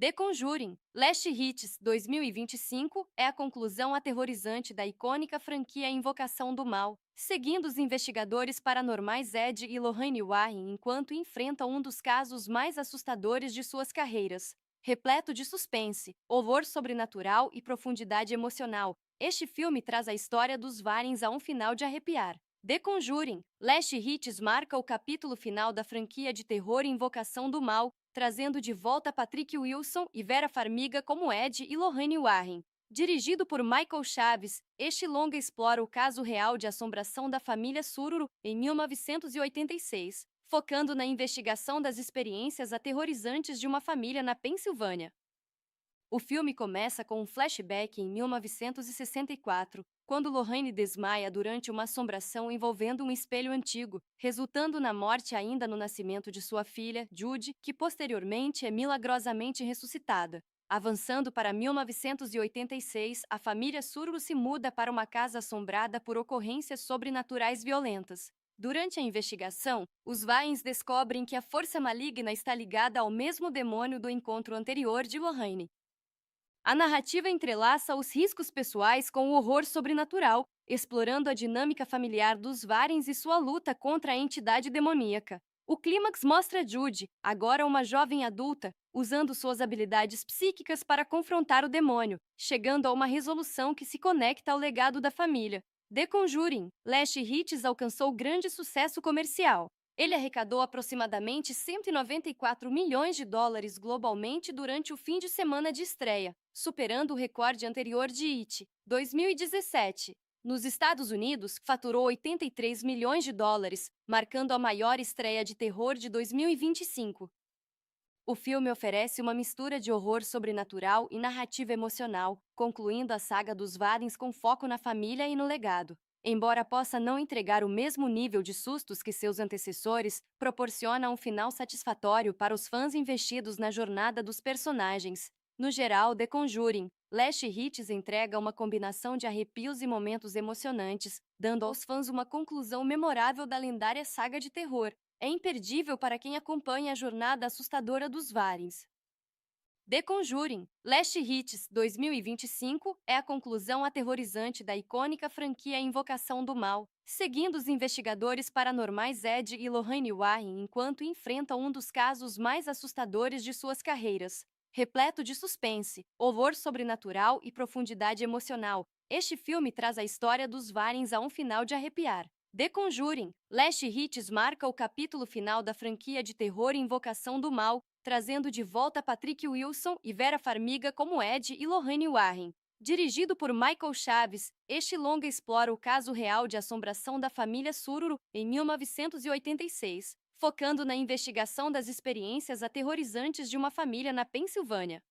The Conjuring, Last Hits 2025 é a conclusão aterrorizante da icônica franquia Invocação do Mal, seguindo os investigadores paranormais Ed e Lorraine Warren enquanto enfrentam um dos casos mais assustadores de suas carreiras. Repleto de suspense, horror sobrenatural e profundidade emocional, este filme traz a história dos Warrens a um final de arrepiar. The Conjuring, Last Hits marca o capítulo final da franquia de terror Invocação do Mal, trazendo de volta Patrick Wilson e Vera Farmiga como Ed e Lorraine Warren. Dirigido por Michael Chaves, este longa explora o caso real de assombração da família Sururu em 1986, focando na investigação das experiências aterrorizantes de uma família na Pensilvânia. O filme começa com um flashback em 1964, quando Lorraine desmaia durante uma assombração envolvendo um espelho antigo, resultando na morte ainda no nascimento de sua filha, Judy, que posteriormente é milagrosamente ressuscitada. Avançando para 1986, a família Sururu se muda para uma casa assombrada por ocorrências sobrenaturais violentas. Durante a investigação, os Warrens descobrem que a força maligna está ligada ao mesmo demônio do encontro anterior de Lorraine. A narrativa entrelaça os riscos pessoais com o horror sobrenatural, explorando a dinâmica familiar dos Warrens e sua luta contra a entidade demoníaca. O clímax mostra Judy, agora uma jovem adulta, usando suas habilidades psíquicas para confrontar o demônio, chegando a uma resolução que se conecta ao legado da família. The Conjuring, Last Hits alcançou grande sucesso comercial. Ele arrecadou aproximadamente 194 milhões de dólares globalmente durante o fim de semana de estreia, superando o recorde anterior de It, 2017. Nos Estados Unidos, faturou 83 milhões de dólares, marcando a maior estreia de terror de 2025. O filme oferece uma mistura de horror sobrenatural e narrativa emocional, concluindo a saga dos Warrens com foco na família e no legado. Embora possa não entregar o mesmo nível de sustos que seus antecessores, proporciona um final satisfatório para os fãs investidos na jornada dos personagens. No geral, The Conjuring, Last Hits entrega uma combinação de arrepios e momentos emocionantes, dando aos fãs uma conclusão memorável da lendária saga de terror. É imperdível para quem acompanha a jornada assustadora dos Warrens. The Conjuring, Last Hits 2025 é a conclusão aterrorizante da icônica franquia Invocação do Mal, seguindo os investigadores paranormais Ed e Lorraine Warren enquanto enfrentam um dos casos mais assustadores de suas carreiras. Repleto de suspense, horror sobrenatural e profundidade emocional, este filme traz a história dos Warrens a um final de arrepiar. The Conjuring, Last Hits marca o capítulo final da franquia de terror Invocação do Mal, trazendo de volta Patrick Wilson e Vera Farmiga como Ed e Lorraine Warren. Dirigido por Michael Chaves, este longa explora o caso real de assombração da família Sururu em 1986, focando na investigação das experiências aterrorizantes de uma família na Pensilvânia.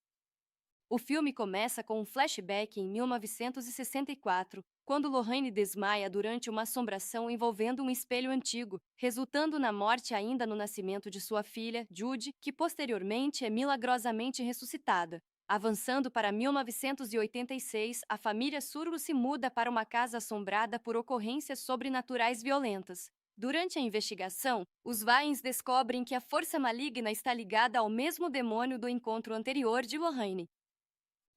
O filme começa com um flashback em 1964, quando Lorraine desmaia durante uma assombração envolvendo um espelho antigo, resultando na morte ainda no nascimento de sua filha, Judy, que posteriormente é milagrosamente ressuscitada. Avançando para 1986, a família Sururu se muda para uma casa assombrada por ocorrências sobrenaturais violentas. Durante a investigação, os Warrens descobrem que a força maligna está ligada ao mesmo demônio do encontro anterior de Lorraine.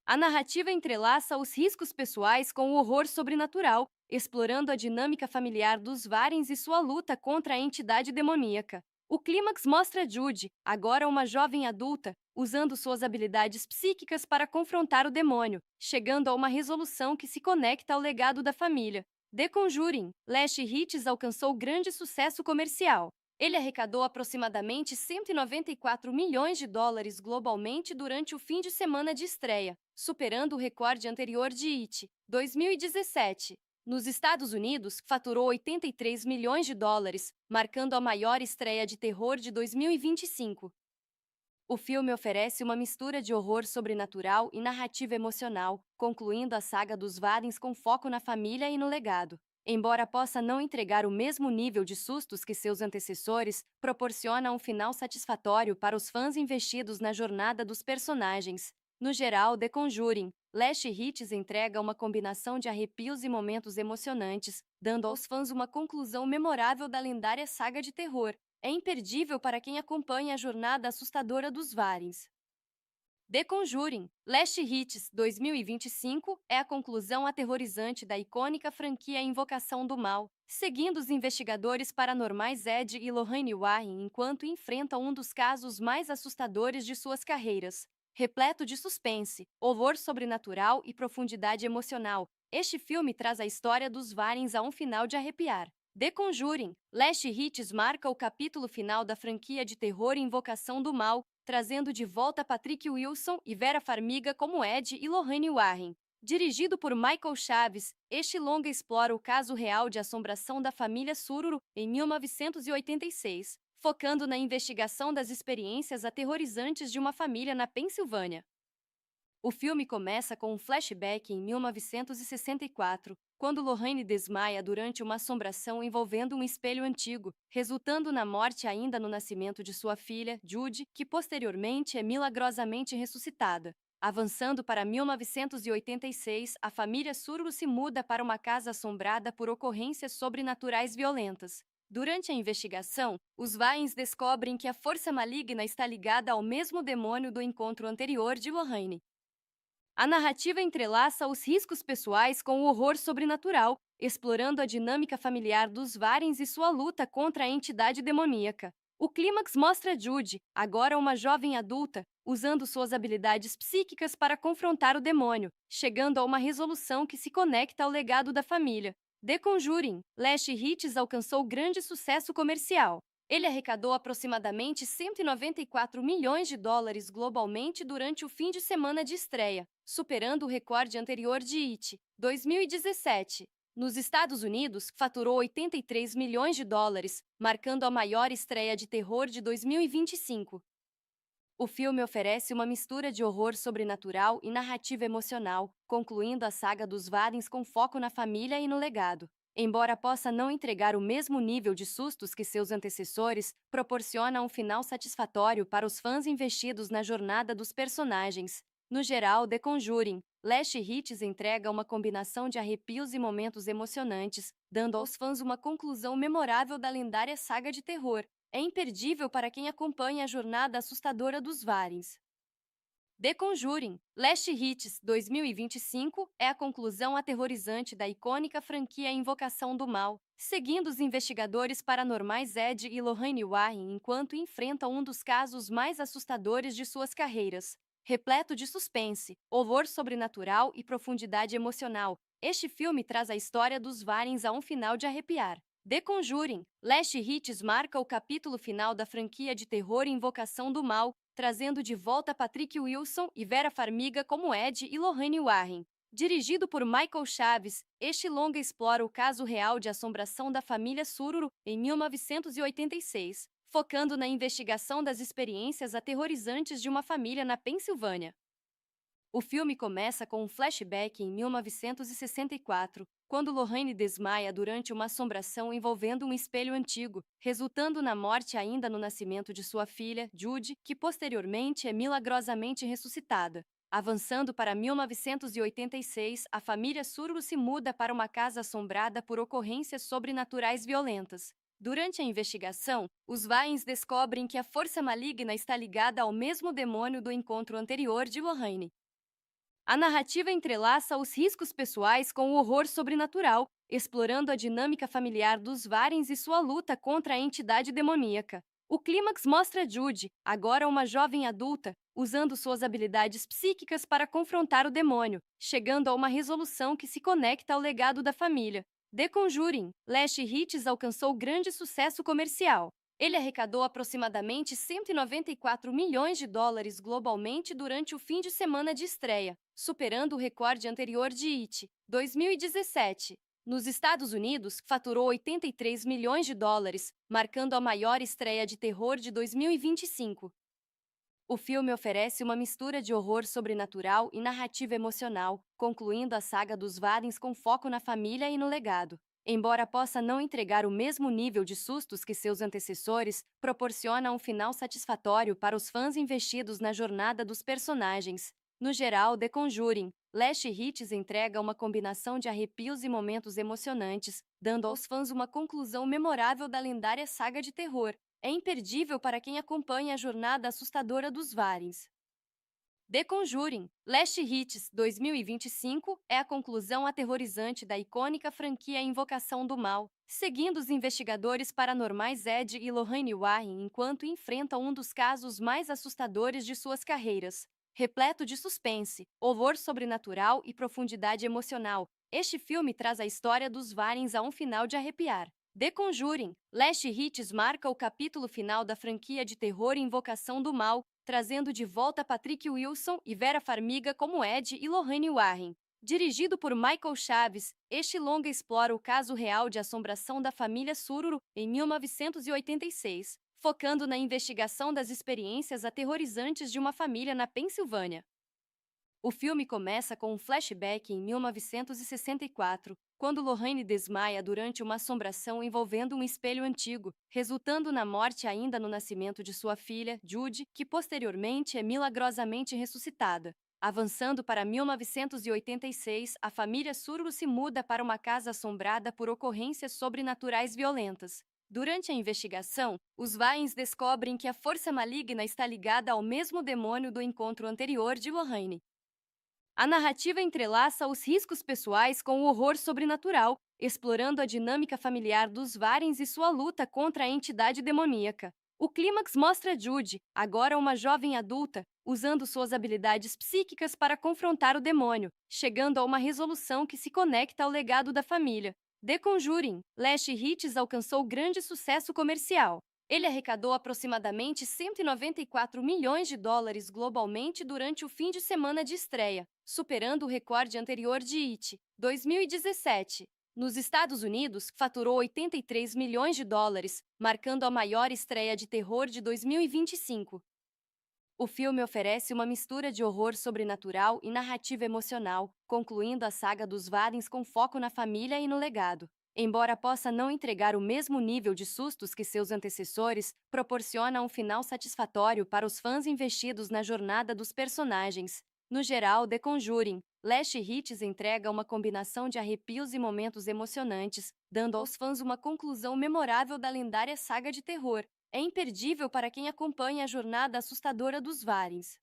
A narrativa entrelaça os riscos pessoais com o horror sobrenatural, explorando a dinâmica familiar dos Warrens e sua luta contra a entidade demoníaca. O clímax mostra Judy, agora uma jovem adulta, usando suas habilidades psíquicas para confrontar o demônio, chegando a uma resolução que se conecta ao legado da família. The Conjuring, Last Hits alcançou grande sucesso comercial. Ele arrecadou aproximadamente 194 milhões de dólares globalmente durante o fim de semana de estreia, superando o recorde anterior de It, 2017. Nos Estados Unidos, faturou 83 milhões de dólares, marcando a maior estreia de terror de 2025. O filme oferece uma mistura de horror sobrenatural e narrativa emocional, concluindo a saga dos Warrens com foco na família e no legado. Embora possa não entregar o mesmo nível de sustos que seus antecessores, proporciona um final satisfatório para os fãs investidos na jornada dos personagens. No geral, The Conjuring, Last Hits entrega uma combinação de arrepios e momentos emocionantes, dando aos fãs uma conclusão memorável da lendária saga de terror. É imperdível para quem acompanha a jornada assustadora dos Warrens. The Conjuring, Last Hits 2025 é a conclusão aterrorizante da icônica franquia Invocação do Mal, seguindo os investigadores paranormais Ed e Lorraine Warren enquanto enfrentam um dos casos mais assustadores de suas carreiras. Repleto de suspense, horror sobrenatural e profundidade emocional, este filme traz a história dos Warrens a um final de arrepiar. The Conjuring, Last Hits marca o capítulo final da franquia de terror Invocação do Mal, trazendo de volta Patrick Wilson e Vera Farmiga como Ed e Lorraine Warren. Dirigido por Michael Chaves, este longa explora o caso real de assombração da família Sururu em 1986, focando na investigação das experiências aterrorizantes de uma família na Pensilvânia. O filme começa com um flashback em 1964, quando Lorraine desmaia durante uma assombração envolvendo um espelho antigo, resultando na morte ainda no nascimento de sua filha, Judy, que posteriormente é milagrosamente ressuscitada. Avançando para 1986, a família Sururu se muda para uma casa assombrada por ocorrências sobrenaturais violentas. Durante a investigação, os Warrens descobrem que a força maligna está ligada ao mesmo demônio do encontro anterior de Lorraine. A narrativa entrelaça os riscos pessoais com o horror sobrenatural, explorando a dinâmica familiar dos Warrens e sua luta contra a entidade demoníaca. O clímax mostra Judy, agora uma jovem adulta, usando suas habilidades psíquicas para confrontar o demônio, chegando a uma resolução que se conecta ao legado da família. The Conjuring, Last Hits alcançou grande sucesso comercial. Ele arrecadou aproximadamente 194 milhões de dólares globalmente durante o fim de semana de estreia, superando o recorde anterior de It, 2017. Nos Estados Unidos, faturou 83 milhões de dólares, marcando a maior estreia de terror de 2025. O filme oferece uma mistura de horror sobrenatural e narrativa emocional, concluindo a saga dos Warrens com foco na família e no legado. Embora possa não entregar o mesmo nível de sustos que seus antecessores, proporciona um final satisfatório para os fãs investidos na jornada dos personagens. No geral, The Conjuring, Last Hits entrega uma combinação de arrepios e momentos emocionantes, dando aos fãs uma conclusão memorável da lendária saga de terror. É imperdível para quem acompanha a jornada assustadora dos Warrens. The Conjuring, Last Hits 2025 é a conclusão aterrorizante da icônica franquia Invocação do Mal, seguindo os investigadores paranormais Ed e Lorraine Warren enquanto enfrentam um dos casos mais assustadores de suas carreiras. Repleto de suspense, horror sobrenatural e profundidade emocional, este filme traz a história dos Warrens a um final de arrepiar. The Conjuring, Last Hits marca o capítulo final da franquia de terror Invocação do Mal, trazendo de volta Patrick Wilson e Vera Farmiga como Ed e Lorraine Warren. Dirigido por Michael Chaves, este longa explora o caso real de assombração da família Sururu em 1986, focando na investigação das experiências aterrorizantes de uma família na Pensilvânia. O filme começa com um flashback em 1964, quando Lorraine desmaia durante uma assombração envolvendo um espelho antigo, resultando na morte ainda no nascimento de sua filha, Judy, que posteriormente é milagrosamente ressuscitada. Avançando para 1986, a família Sururu se muda para uma casa assombrada por ocorrências sobrenaturais violentas. Durante a investigação, os Warrens descobrem que a força maligna está ligada ao mesmo demônio do encontro anterior de Lorraine. A narrativa entrelaça os riscos pessoais com o horror sobrenatural, explorando a dinâmica familiar dos Warrens e sua luta contra a entidade demoníaca. O clímax mostra Judy, agora uma jovem adulta, usando suas habilidades psíquicas para confrontar o demônio, chegando a uma resolução que se conecta ao legado da família. The Conjuring, Last Hits alcançou grande sucesso comercial. Ele arrecadou aproximadamente 194 milhões de dólares globalmente durante o fim de semana de estreia, superando o recorde anterior de It, 2017. Nos Estados Unidos, faturou 83 milhões de dólares, marcando a maior estreia de terror de 2025. O filme oferece uma mistura de horror sobrenatural e narrativa emocional, concluindo a saga dos Warrens com foco na família e no legado. Embora possa não entregar o mesmo nível de sustos que seus antecessores, proporciona um final satisfatório para os fãs investidos na jornada dos personagens. No geral, The Conjuring, Last Hits entrega uma combinação de arrepios e momentos emocionantes, dando aos fãs uma conclusão memorável da lendária saga de terror. É imperdível para quem acompanha a jornada assustadora dos Warrens. The Conjuring, Last Hits 2025 é a conclusão aterrorizante da icônica franquia Invocação do Mal, seguindo os investigadores paranormais Ed e Lorraine Warren enquanto enfrentam um dos casos mais assustadores de suas carreiras. Repleto de suspense, horror sobrenatural e profundidade emocional, este filme traz a história dos Warrens a um final de arrepiar. The Conjuring, Last Hits marca o capítulo final da franquia de terror Invocação do Mal, trazendo de volta Patrick Wilson e Vera Farmiga como Ed e Lorraine Warren. Dirigido por Michael Chaves, este longa explora o caso real de assombração da família Sururu em 1986, focando na investigação das experiências aterrorizantes de uma família na Pensilvânia. O filme começa com um flashback em 1964, quando Lorraine desmaia durante uma assombração envolvendo um espelho antigo, resultando na morte ainda no nascimento de sua filha, Judy, que posteriormente é milagrosamente ressuscitada. Avançando para 1986, a família Sururu se muda para uma casa assombrada por ocorrências sobrenaturais violentas. Durante a investigação, os Warrens descobrem que a força maligna está ligada ao mesmo demônio do encontro anterior de Lorraine. A narrativa entrelaça os riscos pessoais com o horror sobrenatural, explorando a dinâmica familiar dos Warrens e sua luta contra a entidade demoníaca. O clímax mostra Judy, agora uma jovem adulta, usando suas habilidades psíquicas para confrontar o demônio, chegando a uma resolução que se conecta ao legado da família. The Conjuring, Last Hits alcançou grande sucesso comercial. Ele arrecadou aproximadamente 194 milhões de dólares globalmente durante o fim de semana de estreia, superando o recorde anterior de It, 2017. Nos Estados Unidos, faturou 83 milhões de dólares, marcando a maior estreia de terror de 2025. O filme oferece uma mistura de horror sobrenatural e narrativa emocional, concluindo a saga dos Warrens com foco na família e no legado. Embora possa não entregar o mesmo nível de sustos que seus antecessores, proporciona um final satisfatório para os fãs investidos na jornada dos personagens. No geral, The Conjuring, Last Hits entrega uma combinação de arrepios e momentos emocionantes, dando aos fãs uma conclusão memorável da lendária saga de terror. É imperdível para quem acompanha a jornada assustadora dos Warrens.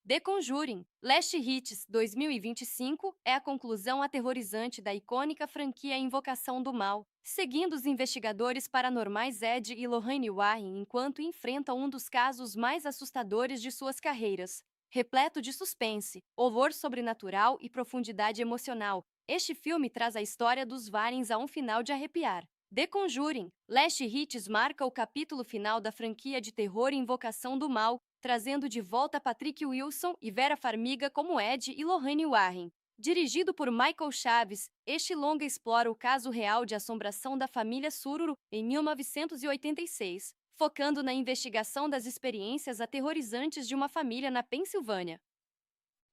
The Conjuring, Last Hits 2025 é a conclusão aterrorizante da icônica franquia Invocação do Mal, seguindo os investigadores paranormais Ed e Lorraine Warren enquanto enfrentam um dos casos mais assustadores de suas carreiras. Repleto de suspense, horror sobrenatural e profundidade emocional, este filme traz a história dos Warrens a um final de arrepiar. The Conjuring, Last Hits marca o capítulo final da franquia de terror Invocação do Mal, trazendo de volta Patrick Wilson e Vera Farmiga como Ed e Lorraine Warren. Dirigido por Michael Chaves, este longa explora o caso real de assombração da família Sururu em 1986, focando na investigação das experiências aterrorizantes de uma família na Pensilvânia.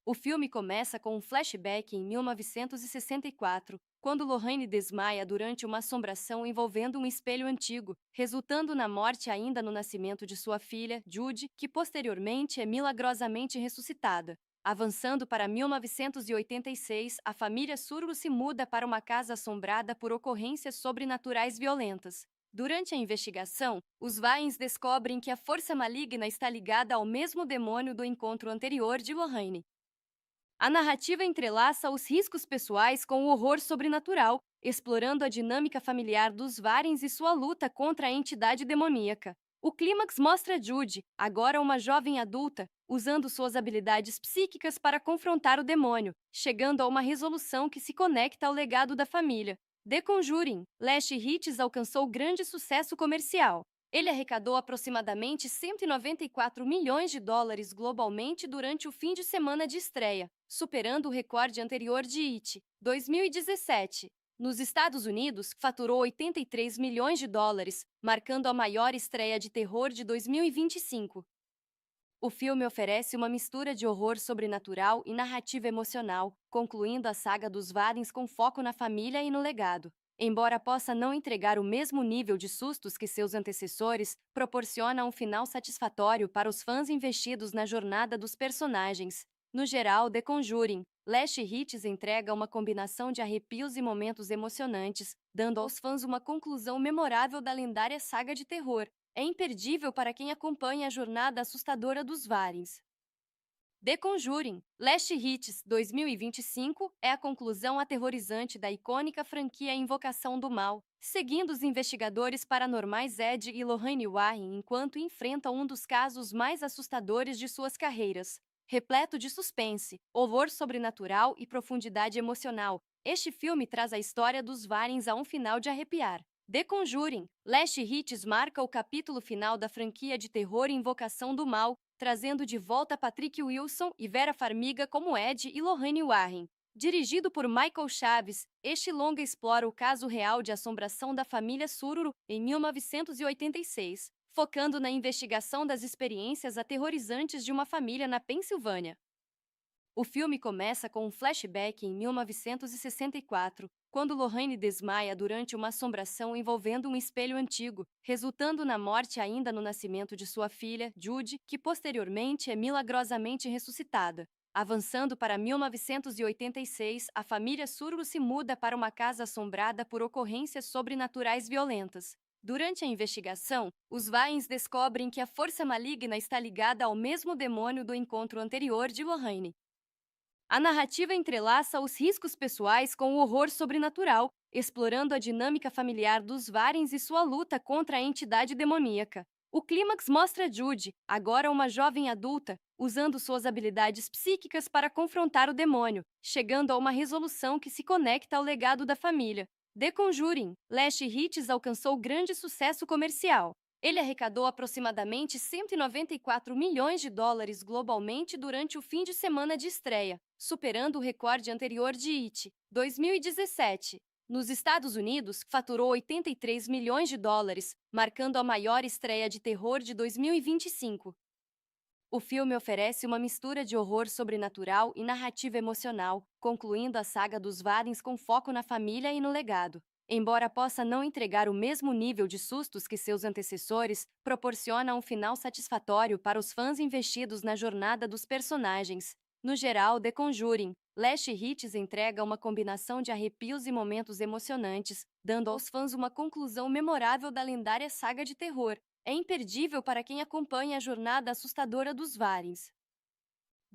O filme começa com um flashback em 1964, quando Lorraine desmaia durante uma assombração envolvendo um espelho antigo, resultando na morte ainda no nascimento de sua filha, Judy, que posteriormente é milagrosamente ressuscitada. Avançando para 1986, a família Sururu se muda para uma casa assombrada por ocorrências sobrenaturais violentas. Durante a investigação, os Warrens descobrem que a força maligna está ligada ao mesmo demônio do encontro anterior de Lorraine. A narrativa entrelaça os riscos pessoais com o horror sobrenatural, explorando a dinâmica familiar dos Warrens e sua luta contra a entidade demoníaca. O clímax mostra Judy, agora uma jovem adulta, usando suas habilidades psíquicas para confrontar o demônio, chegando a uma resolução que se conecta ao legado da família. The Conjuring, Last Hits alcançou grande sucesso comercial. Ele arrecadou aproximadamente 194 milhões de dólares globalmente durante o fim de semana de estreia, superando o recorde anterior de It, 2017. Nos Estados Unidos, faturou 83 milhões de dólares, marcando a maior estreia de terror de 2025. O filme oferece uma mistura de horror sobrenatural e narrativa emocional, concluindo a saga dos Warrens com foco na família e no legado. Embora possa não entregar o mesmo nível de sustos que seus antecessores, proporciona um final satisfatório para os fãs investidos na jornada dos personagens. No geral, The Conjuring, Last Hits entrega uma combinação de arrepios e momentos emocionantes, dando aos fãs uma conclusão memorável da lendária saga de terror. É imperdível para quem acompanha a jornada assustadora dos Warrens. The Conjuring, Last Hits 2025 é a conclusão aterrorizante da icônica franquia Invocação do Mal, seguindo os investigadores paranormais Ed e Lorraine Warren enquanto enfrentam um dos casos mais assustadores de suas carreiras. Repleto de suspense, horror sobrenatural e profundidade emocional, este filme traz a história dos Warrens a um final de arrepiar. The Conjuring, Last Hits marca o capítulo final da franquia de terror Invocação do Mal, trazendo de volta Patrick Wilson e Vera Farmiga como Ed e Lorraine Warren. Dirigido por Michael Chaves, este longa explora o caso real de assombração da família Sururu em 1986, focando na investigação das experiências aterrorizantes de uma família na Pensilvânia. O filme começa com um flashback em 1964, quando Lorraine desmaia durante uma assombração envolvendo um espelho antigo, resultando na morte ainda no nascimento de sua filha, Judy, que posteriormente é milagrosamente ressuscitada. Avançando para 1986, a família Sururu se muda para uma casa assombrada por ocorrências sobrenaturais violentas. Durante a investigação, os Warrens descobrem que a força maligna está ligada ao mesmo demônio do encontro anterior de Lorraine. A narrativa entrelaça os riscos pessoais com o horror sobrenatural, explorando a dinâmica familiar dos Warrens e sua luta contra a entidade demoníaca. O clímax mostra Judy, agora uma jovem adulta, usando suas habilidades psíquicas para confrontar o demônio, chegando a uma resolução que se conecta ao legado da família. The Conjuring, Last Hits alcançou grande sucesso comercial. Ele arrecadou aproximadamente 194 milhões de dólares globalmente durante o fim de semana de estreia, superando o recorde anterior de It, 2017. Nos Estados Unidos, faturou 83 milhões de dólares, marcando a maior estreia de terror de 2025. O filme oferece uma mistura de horror sobrenatural e narrativa emocional, concluindo a saga dos Warrens com foco na família e no legado. Embora possa não entregar o mesmo nível de sustos que seus antecessores, proporciona um final satisfatório para os fãs investidos na jornada dos personagens. No geral, The Conjuring, Last Hits entrega uma combinação de arrepios e momentos emocionantes, dando aos fãs uma conclusão memorável da lendária saga de terror. É imperdível para quem acompanha a jornada assustadora dos Warrens.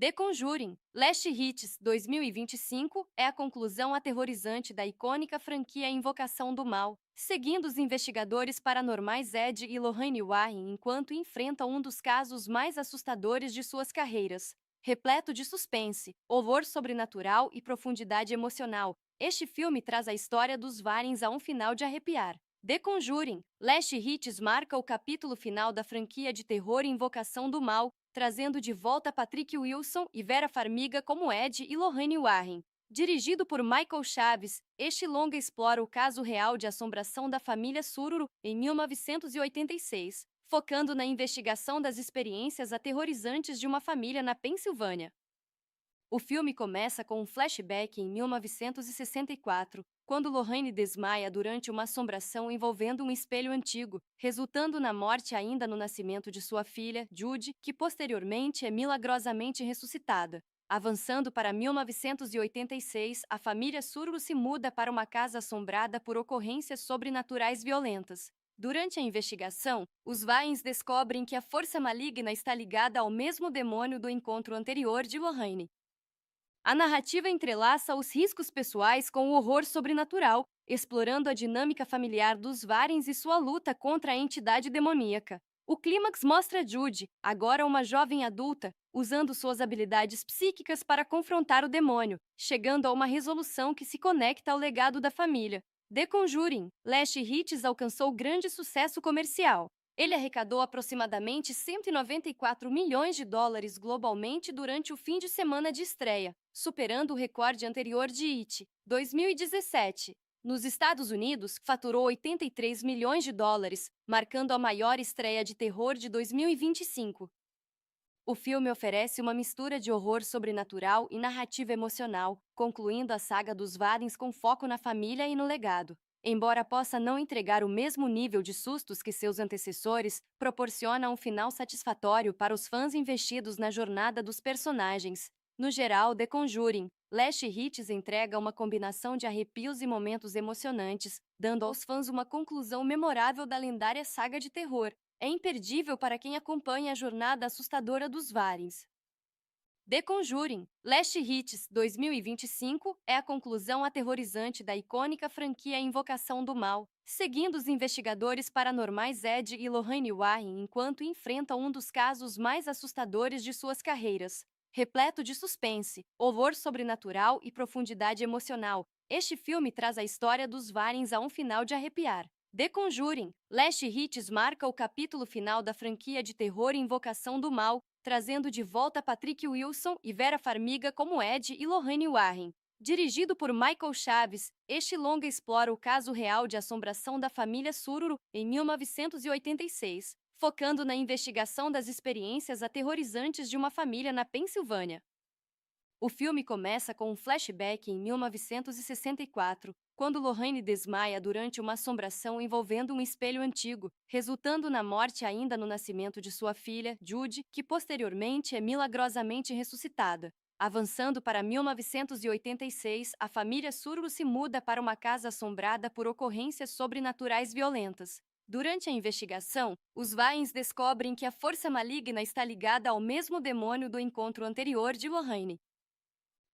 The Conjuring, Last Hits 2025 é a conclusão aterrorizante da icônica franquia Invocação do Mal, seguindo os investigadores paranormais Ed e Lorraine Warren enquanto enfrentam um dos casos mais assustadores de suas carreiras. Repleto de suspense, horror sobrenatural e profundidade emocional, este filme traz a história dos Warrens a um final de arrepiar. The Conjuring, Last Hits marca o capítulo final da franquia de terror Invocação do Mal, trazendo de volta Patrick Wilson e Vera Farmiga como Ed e Lorraine Warren. Dirigido por Michael Chaves, este longa explora o caso real de assombração da família Sururu em 1986, focando na investigação das experiências aterrorizantes de uma família na Pensilvânia. O filme começa com um flashback em 1964, quando Lorraine desmaia durante uma assombração envolvendo um espelho antigo, resultando na morte ainda no nascimento de sua filha, Judy, que posteriormente é milagrosamente ressuscitada. Avançando para 1986, a família Sururu se muda para uma casa assombrada por ocorrências sobrenaturais violentas. Durante a investigação, os Warrens descobrem que a força maligna está ligada ao mesmo demônio do encontro anterior de Lorraine. A narrativa entrelaça os riscos pessoais com o horror sobrenatural, explorando a dinâmica familiar dos Warrens e sua luta contra a entidade demoníaca. O clímax mostra Judy, agora uma jovem adulta, usando suas habilidades psíquicas para confrontar o demônio, chegando a uma resolução que se conecta ao legado da família. The Conjuring, Last Hits alcançou grande sucesso comercial. Ele arrecadou aproximadamente 194 milhões de dólares globalmente durante o fim de semana de estreia, superando o recorde anterior de It, 2017. Nos Estados Unidos, faturou 83 milhões de dólares, marcando a maior estreia de terror de 2025. O filme oferece uma mistura de horror sobrenatural e narrativa emocional, concluindo a saga dos Warrens com foco na família e no legado. Embora possa não entregar o mesmo nível de sustos que seus antecessores, proporciona um final satisfatório para os fãs investidos na jornada dos personagens. No geral, The Conjuring, Last Hits entrega uma combinação de arrepios e momentos emocionantes, dando aos fãs uma conclusão memorável da lendária saga de terror. É imperdível para quem acompanha a jornada assustadora dos Warrens. The Conjuring, Last Hits 2025 é a conclusão aterrorizante da icônica franquia Invocação do Mal, seguindo os investigadores paranormais Ed e Lorraine Warren enquanto enfrentam um dos casos mais assustadores de suas carreiras. Repleto de suspense, horror sobrenatural e profundidade emocional, este filme traz a história dos Warrens a um final de arrepiar. The Conjuring, Last Hits marca o capítulo final da franquia de terror Invocação do Mal, trazendo de volta Patrick Wilson e Vera Farmiga como Ed e Lorraine Warren. Dirigido por Michael Chaves, este longa explora o caso real de assombração da família Sururu em 1986, focando na investigação das experiências aterrorizantes de uma família na Pensilvânia. O filme começa com um flashback em 1964, quando Lorraine desmaia durante uma assombração envolvendo um espelho antigo, resultando na morte ainda no nascimento de sua filha, Judy, que posteriormente é milagrosamente ressuscitada. Avançando para 1986, a família Sururu se muda para uma casa assombrada por ocorrências sobrenaturais violentas. Durante a investigação, os Warrens descobrem que a força maligna está ligada ao mesmo demônio do encontro anterior de Lorraine.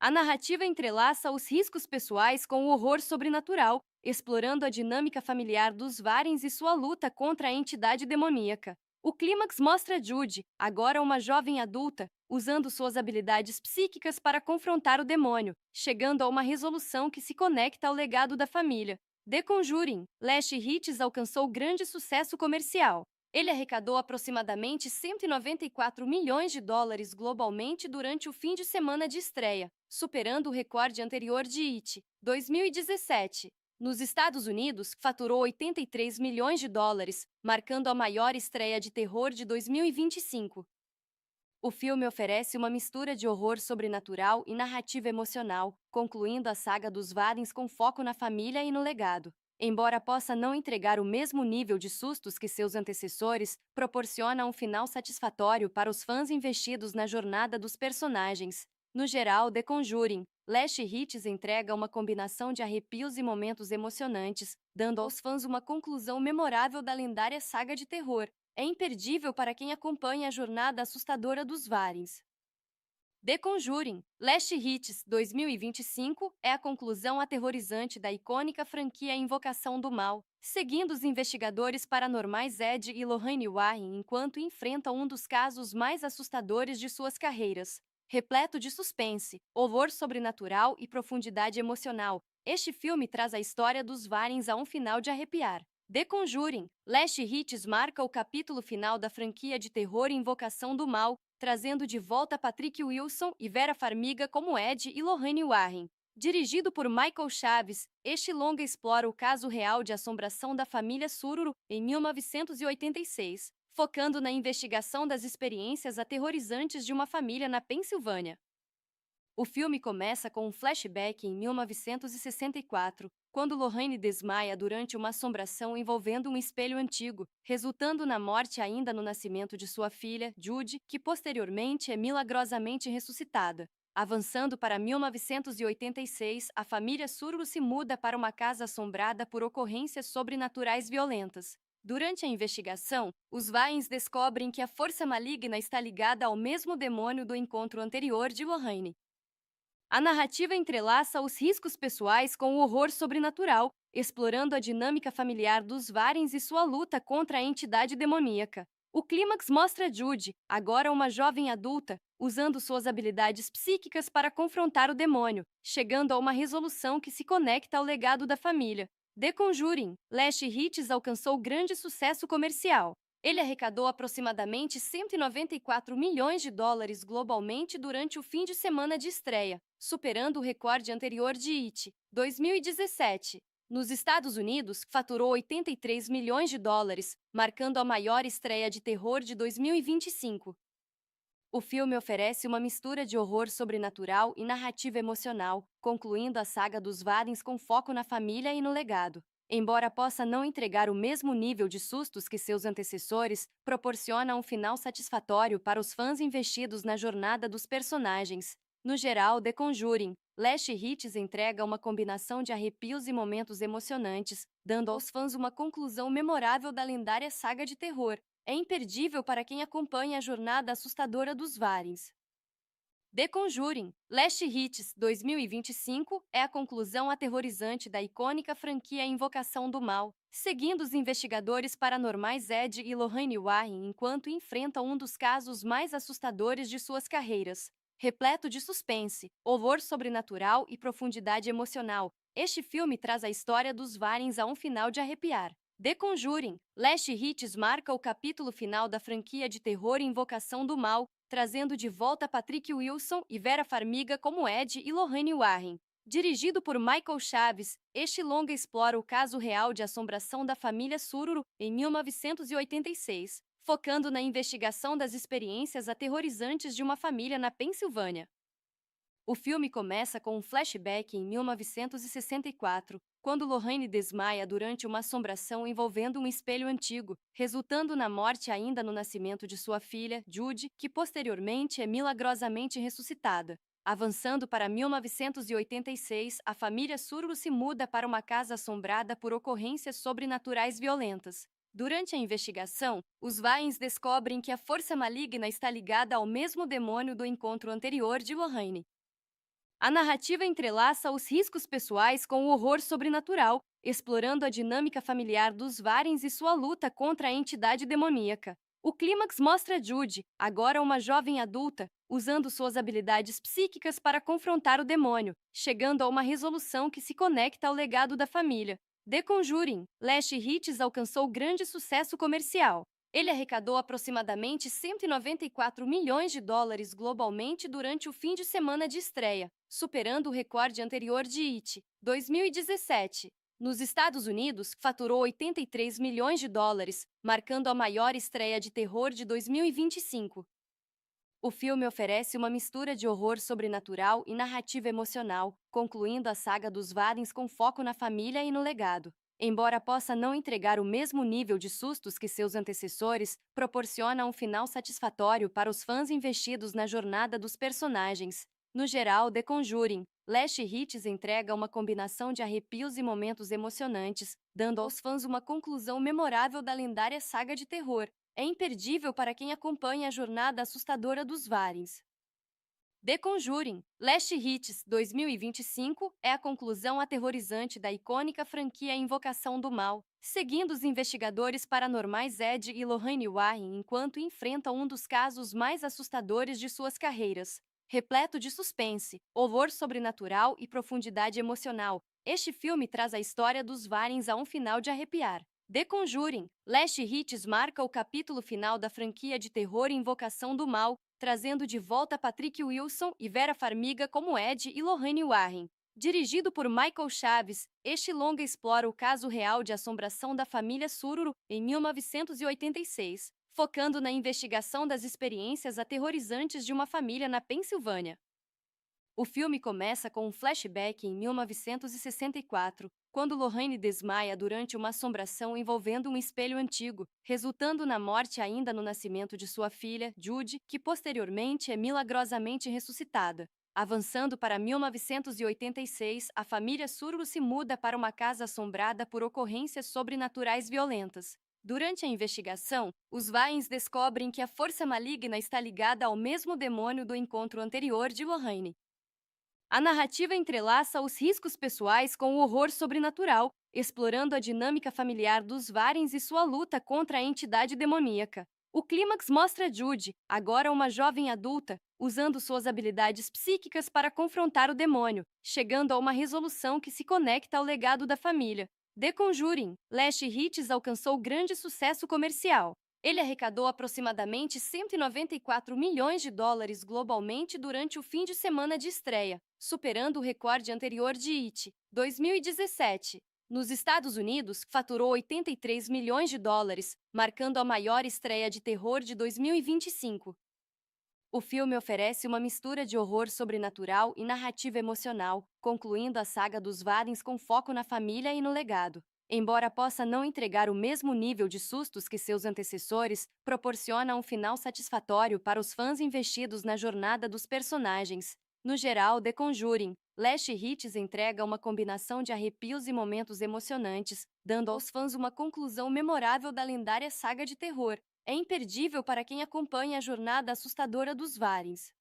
A narrativa entrelaça os riscos pessoais com o horror sobrenatural, explorando a dinâmica familiar dos Warrens e sua luta contra a entidade demoníaca. O clímax mostra Judy, agora uma jovem adulta, usando suas habilidades psíquicas para confrontar o demônio, chegando a uma resolução que se conecta ao legado da família. The Conjuring, Last Hits alcançou grande sucesso comercial. Ele arrecadou aproximadamente 194 milhões de dólares globalmente durante o fim de semana de estreia, superando o recorde anterior de It, 2017. Nos Estados Unidos, faturou 83 milhões de dólares, marcando a maior estreia de terror de 2025. O filme oferece uma mistura de horror sobrenatural e narrativa emocional, concluindo a saga dos Warrens com foco na família e no legado. Embora possa não entregar o mesmo nível de sustos que seus antecessores, proporciona um final satisfatório para os fãs investidos na jornada dos personagens. No geral, The Conjuring, Last Hits entrega uma combinação de arrepios e momentos emocionantes, dando aos fãs uma conclusão memorável da lendária saga de terror. É imperdível para quem acompanha a jornada assustadora dos Warrens. The Conjuring, Last Hits 2025 é a conclusão aterrorizante da icônica franquia Invocação do Mal, seguindo os investigadores paranormais Ed e Lorraine Warren enquanto enfrentam um dos casos mais assustadores de suas carreiras. Repleto de suspense, horror sobrenatural e profundidade emocional, este filme traz a história dos Warrens a um final de arrepiar. The Conjuring, Last Hits marca o capítulo final da franquia de terror Invocação do Mal, trazendo de volta Patrick Wilson e Vera Farmiga como Ed e Lorraine Warren. Dirigido por Michael Chaves, este longa explora o caso real de assombração da família Sururu em 1986, focando na investigação das experiências aterrorizantes de uma família na Pensilvânia. O filme começa com um flashback em 1964, quando Lorraine desmaia durante uma assombração envolvendo um espelho antigo, resultando na morte ainda no nascimento de sua filha, Judy, que posteriormente é milagrosamente ressuscitada. Avançando para 1986, a família Sururu se muda para uma casa assombrada por ocorrências sobrenaturais violentas. Durante a investigação, os Warrens descobrem que a força maligna está ligada ao mesmo demônio do encontro anterior de Lorraine. A narrativa entrelaça os riscos pessoais com o horror sobrenatural, explorando a dinâmica familiar dos Warrens e sua luta contra a entidade demoníaca. O clímax mostra Judy, agora uma jovem adulta, usando suas habilidades psíquicas para confrontar o demônio, chegando a uma resolução que se conecta ao legado da família. The Conjuring, Last Hits alcançou grande sucesso comercial. Ele arrecadou aproximadamente 194 milhões de dólares globalmente durante o fim de semana de estreia, superando o recorde anterior de It, 2017. Nos Estados Unidos, faturou 83 milhões de dólares, marcando a maior estreia de terror de 2025. O filme oferece uma mistura de horror sobrenatural e narrativa emocional, concluindo a saga dos Warrens com foco na família e no legado. Embora possa não entregar o mesmo nível de sustos que seus antecessores, proporciona um final satisfatório para os fãs investidos na jornada dos personagens. No geral, The Conjuring, Last Hits entrega uma combinação de arrepios e momentos emocionantes, dando aos fãs uma conclusão memorável da lendária saga de terror. É imperdível para quem acompanha a jornada assustadora dos Warrens. The Conjuring, Last Hits 2025 é a conclusão aterrorizante da icônica franquia Invocação do Mal, seguindo os investigadores paranormais Ed e Lorraine Warren enquanto enfrentam um dos casos mais assustadores de suas carreiras. Repleto de suspense, horror sobrenatural e profundidade emocional, este filme traz a história dos Warrens a um final de arrepiar. The Conjuring, Last Hits marca o capítulo final da franquia de terror Invocação do Mal, trazendo de volta Patrick Wilson e Vera Farmiga como Ed e Lorraine Warren. Dirigido por Michael Chaves, este longa explora o caso real de assombração da família Sururu em 1986, focando na investigação das experiências aterrorizantes de uma família na Pensilvânia. O filme começa com um flashback em 1964, quando Lorraine desmaia durante uma assombração envolvendo um espelho antigo, resultando na morte ainda no nascimento de sua filha, Judy, que posteriormente é milagrosamente ressuscitada. Avançando para 1986, a família Sururu se muda para uma casa assombrada por ocorrências sobrenaturais violentas. Durante a investigação, os Warrens descobrem que a força maligna está ligada ao mesmo demônio do encontro anterior de Lorraine. A narrativa entrelaça os riscos pessoais com o horror sobrenatural, explorando a dinâmica familiar dos Warrens e sua luta contra a entidade demoníaca. O clímax mostra Judy, agora uma jovem adulta, usando suas habilidades psíquicas para confrontar o demônio, chegando a uma resolução que se conecta ao legado da família. The Conjuring, Last Hits alcançou grande sucesso comercial. Ele arrecadou aproximadamente 194 milhões de dólares globalmente durante o fim de semana de estreia, superando o recorde anterior de It, 2017. Nos Estados Unidos, faturou 83 milhões de dólares, marcando a maior estreia de terror de 2025. O filme oferece uma mistura de horror sobrenatural e narrativa emocional, concluindo a saga dos Warrens com foco na família e no legado. Embora possa não entregar o mesmo nível de sustos que seus antecessores, proporciona um final satisfatório para os fãs investidos na jornada dos personagens. No geral, The Conjuring, Last Hits entrega uma combinação de arrepios e momentos emocionantes, dando aos fãs uma conclusão memorável da lendária saga de terror. É imperdível para quem acompanha a jornada assustadora dos Warrens. The Conjuring, Last Hits 2025 é a conclusão aterrorizante da icônica franquia Invocação do Mal, seguindo os investigadores paranormais Ed e Lorraine Warren enquanto enfrentam um dos casos mais assustadores de suas carreiras. Repleto de suspense, horror sobrenatural e profundidade emocional, este filme traz a história dos Warrens a um final de arrepiar. The Conjuring, Last Hits marca o capítulo final da franquia de terror Invocação do Mal, trazendo de volta Patrick Wilson e Vera Farmiga como Ed e Lorraine Warren. Dirigido por Michael Chaves, este longa explora o caso real de assombração da família Sururu em 1986, focando na investigação das experiências aterrorizantes de uma família na Pensilvânia. O filme começa com um flashback em 1964, quando Lorraine desmaia durante uma assombração envolvendo um espelho antigo, resultando na morte ainda no nascimento de sua filha, Judy, que posteriormente é milagrosamente ressuscitada. Avançando para 1986, a família Sururu se muda para uma casa assombrada por ocorrências sobrenaturais violentas. Durante a investigação, os Warrens descobrem que a força maligna está ligada ao mesmo demônio do encontro anterior de Lorraine. A narrativa entrelaça os riscos pessoais com o horror sobrenatural, explorando a dinâmica familiar dos Warrens e sua luta contra a entidade demoníaca. O clímax mostra Judy, agora uma jovem adulta, usando suas habilidades psíquicas para confrontar o demônio, chegando a uma resolução que se conecta ao legado da família. The Conjuring, Last Hits alcançou grande sucesso comercial. Ele arrecadou aproximadamente 194 milhões de dólares globalmente durante o fim de semana de estreia, superando o recorde anterior de It, 2017. Nos Estados Unidos, faturou 83 milhões de dólares, marcando a maior estreia de terror de 2025. O filme oferece uma mistura de horror sobrenatural e narrativa emocional, concluindo a saga dos Warrens com foco na família e no legado. Embora possa não entregar o mesmo nível de sustos que seus antecessores, proporciona um final satisfatório para os fãs investidos na jornada dos personagens. No geral, The Conjuring, Last Hits entrega uma combinação de arrepios e momentos emocionantes, dando aos fãs uma conclusão memorável da lendária saga de terror. É imperdível para quem acompanha a jornada assustadora dos Warrens.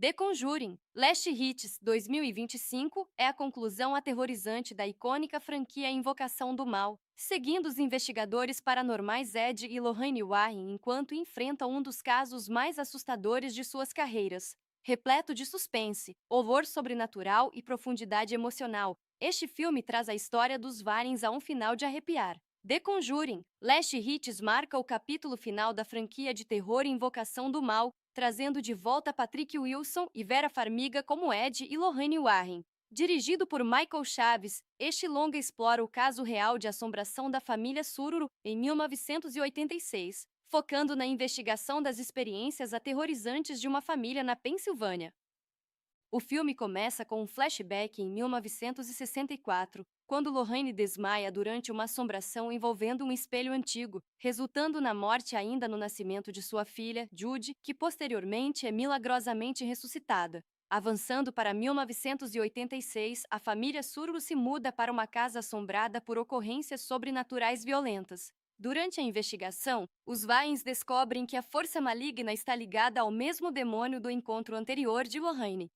The Conjuring, Last Hits 2025 é a conclusão aterrorizante da icônica franquia Invocação do Mal, seguindo os investigadores paranormais Ed e Lorraine Warren enquanto enfrentam um dos casos mais assustadores de suas carreiras. Repleto de suspense, horror sobrenatural e profundidade emocional, este filme traz a história dos Warrens a um final de arrepiar. The Conjuring, Last Hits marca o capítulo final da franquia de terror Invocação do Mal, trazendo de volta Patrick Wilson e Vera Farmiga como Ed e Lorraine Warren. Dirigido por Michael Chaves, este longa explora o caso real de assombração da família Sururu em 1986, focando na investigação das experiências aterrorizantes de uma família na Pensilvânia. O filme começa com um flashback em 1964, quando Lorraine desmaia durante uma assombração envolvendo um espelho antigo, resultando na morte ainda no nascimento de sua filha, Judy, que posteriormente é milagrosamente ressuscitada. Avançando para 1986, a família Sururu se muda para uma casa assombrada por ocorrências sobrenaturais violentas. Durante a investigação, os Warrens descobrem que a força maligna está ligada ao mesmo demônio do encontro anterior de Lorraine.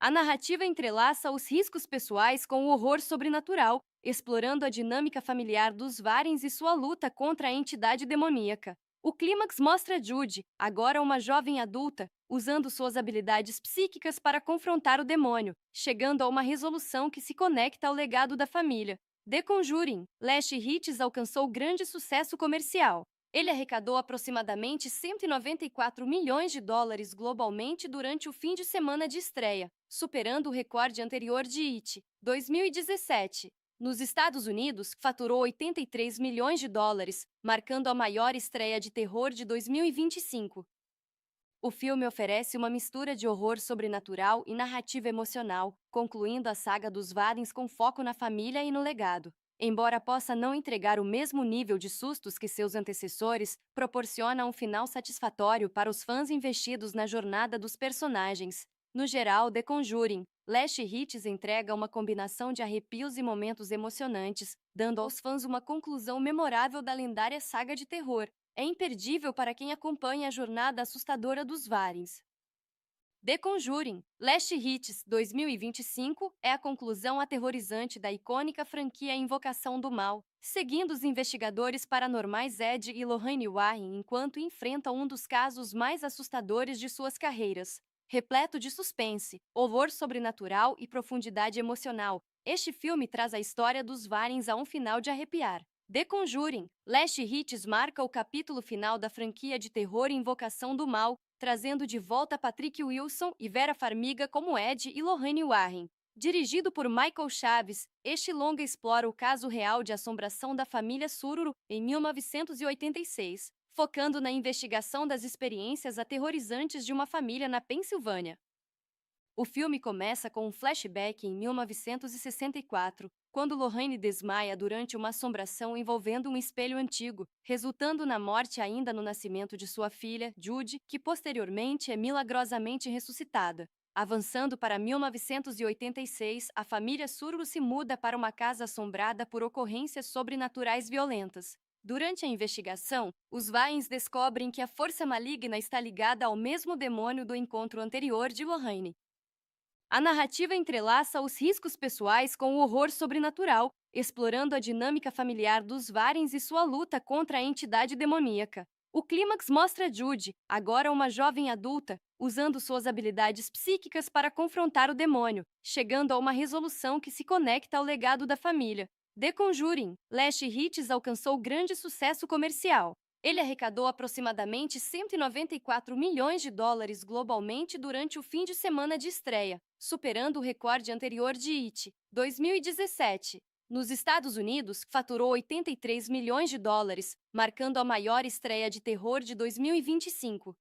A narrativa entrelaça os riscos pessoais com o horror sobrenatural, explorando a dinâmica familiar dos Warrens e sua luta contra a entidade demoníaca. O clímax mostra Judy, agora uma jovem adulta, usando suas habilidades psíquicas para confrontar o demônio, chegando a uma resolução que se conecta ao legado da família. The Conjuring, Last Hits alcançou grande sucesso comercial. Ele arrecadou aproximadamente 194 milhões de dólares globalmente durante o fim de semana de estreia, superando o recorde anterior de It, 2017. Nos Estados Unidos, faturou 83 milhões de dólares, marcando a maior estreia de terror de 2025. O filme oferece uma mistura de horror sobrenatural e narrativa emocional, concluindo a saga dos Warrens com foco na família e no legado. Embora possa não entregar o mesmo nível de sustos que seus antecessores, proporciona um final satisfatório para os fãs investidos na jornada dos personagens. No geral, The Conjuring, Last Hits entrega uma combinação de arrepios e momentos emocionantes, dando aos fãs uma conclusão memorável da lendária saga de terror. É imperdível para quem acompanha a jornada assustadora dos Warrens. The Conjuring, Last Hits 2025 é a conclusão aterrorizante da icônica franquia Invocação do Mal, seguindo os investigadores paranormais Ed e Lorraine Warren enquanto enfrentam um dos casos mais assustadores de suas carreiras. Repleto de suspense, horror sobrenatural e profundidade emocional, este filme traz a história dos Warrens a um final de arrepiar. The Conjuring, Last Hits marca o capítulo final da franquia de terror Invocação do Mal, trazendo de volta Patrick Wilson e Vera Farmiga como Ed e Lorraine Warren. Dirigido por Michael Chaves, este longa explora o caso real de assombração da família Sururu em 1986, focando na investigação das experiências aterrorizantes de uma família na Pensilvânia. O filme começa com um flashback em 1964, quando Lorraine desmaia durante uma assombração envolvendo um espelho antigo, resultando na morte ainda no nascimento de sua filha, Judy, que posteriormente é milagrosamente ressuscitada. Avançando para 1986, a família Sururu se muda para uma casa assombrada por ocorrências sobrenaturais violentas. Durante a investigação, os Warrens descobrem que a força maligna está ligada ao mesmo demônio do encontro anterior de Lorraine. A narrativa entrelaça os riscos pessoais com o horror sobrenatural, explorando a dinâmica familiar dos Warrens e sua luta contra a entidade demoníaca. O clímax mostra Judy, agora uma jovem adulta, usando suas habilidades psíquicas para confrontar o demônio, chegando a uma resolução que se conecta ao legado da família. The Conjuring, Last Hits alcançou grande sucesso comercial. Ele arrecadou aproximadamente 194 milhões de dólares globalmente durante o fim de semana de estreia, superando o recorde anterior de It, 2017. Nos Estados Unidos, faturou 83 milhões de dólares, marcando a maior estreia de terror de 2025.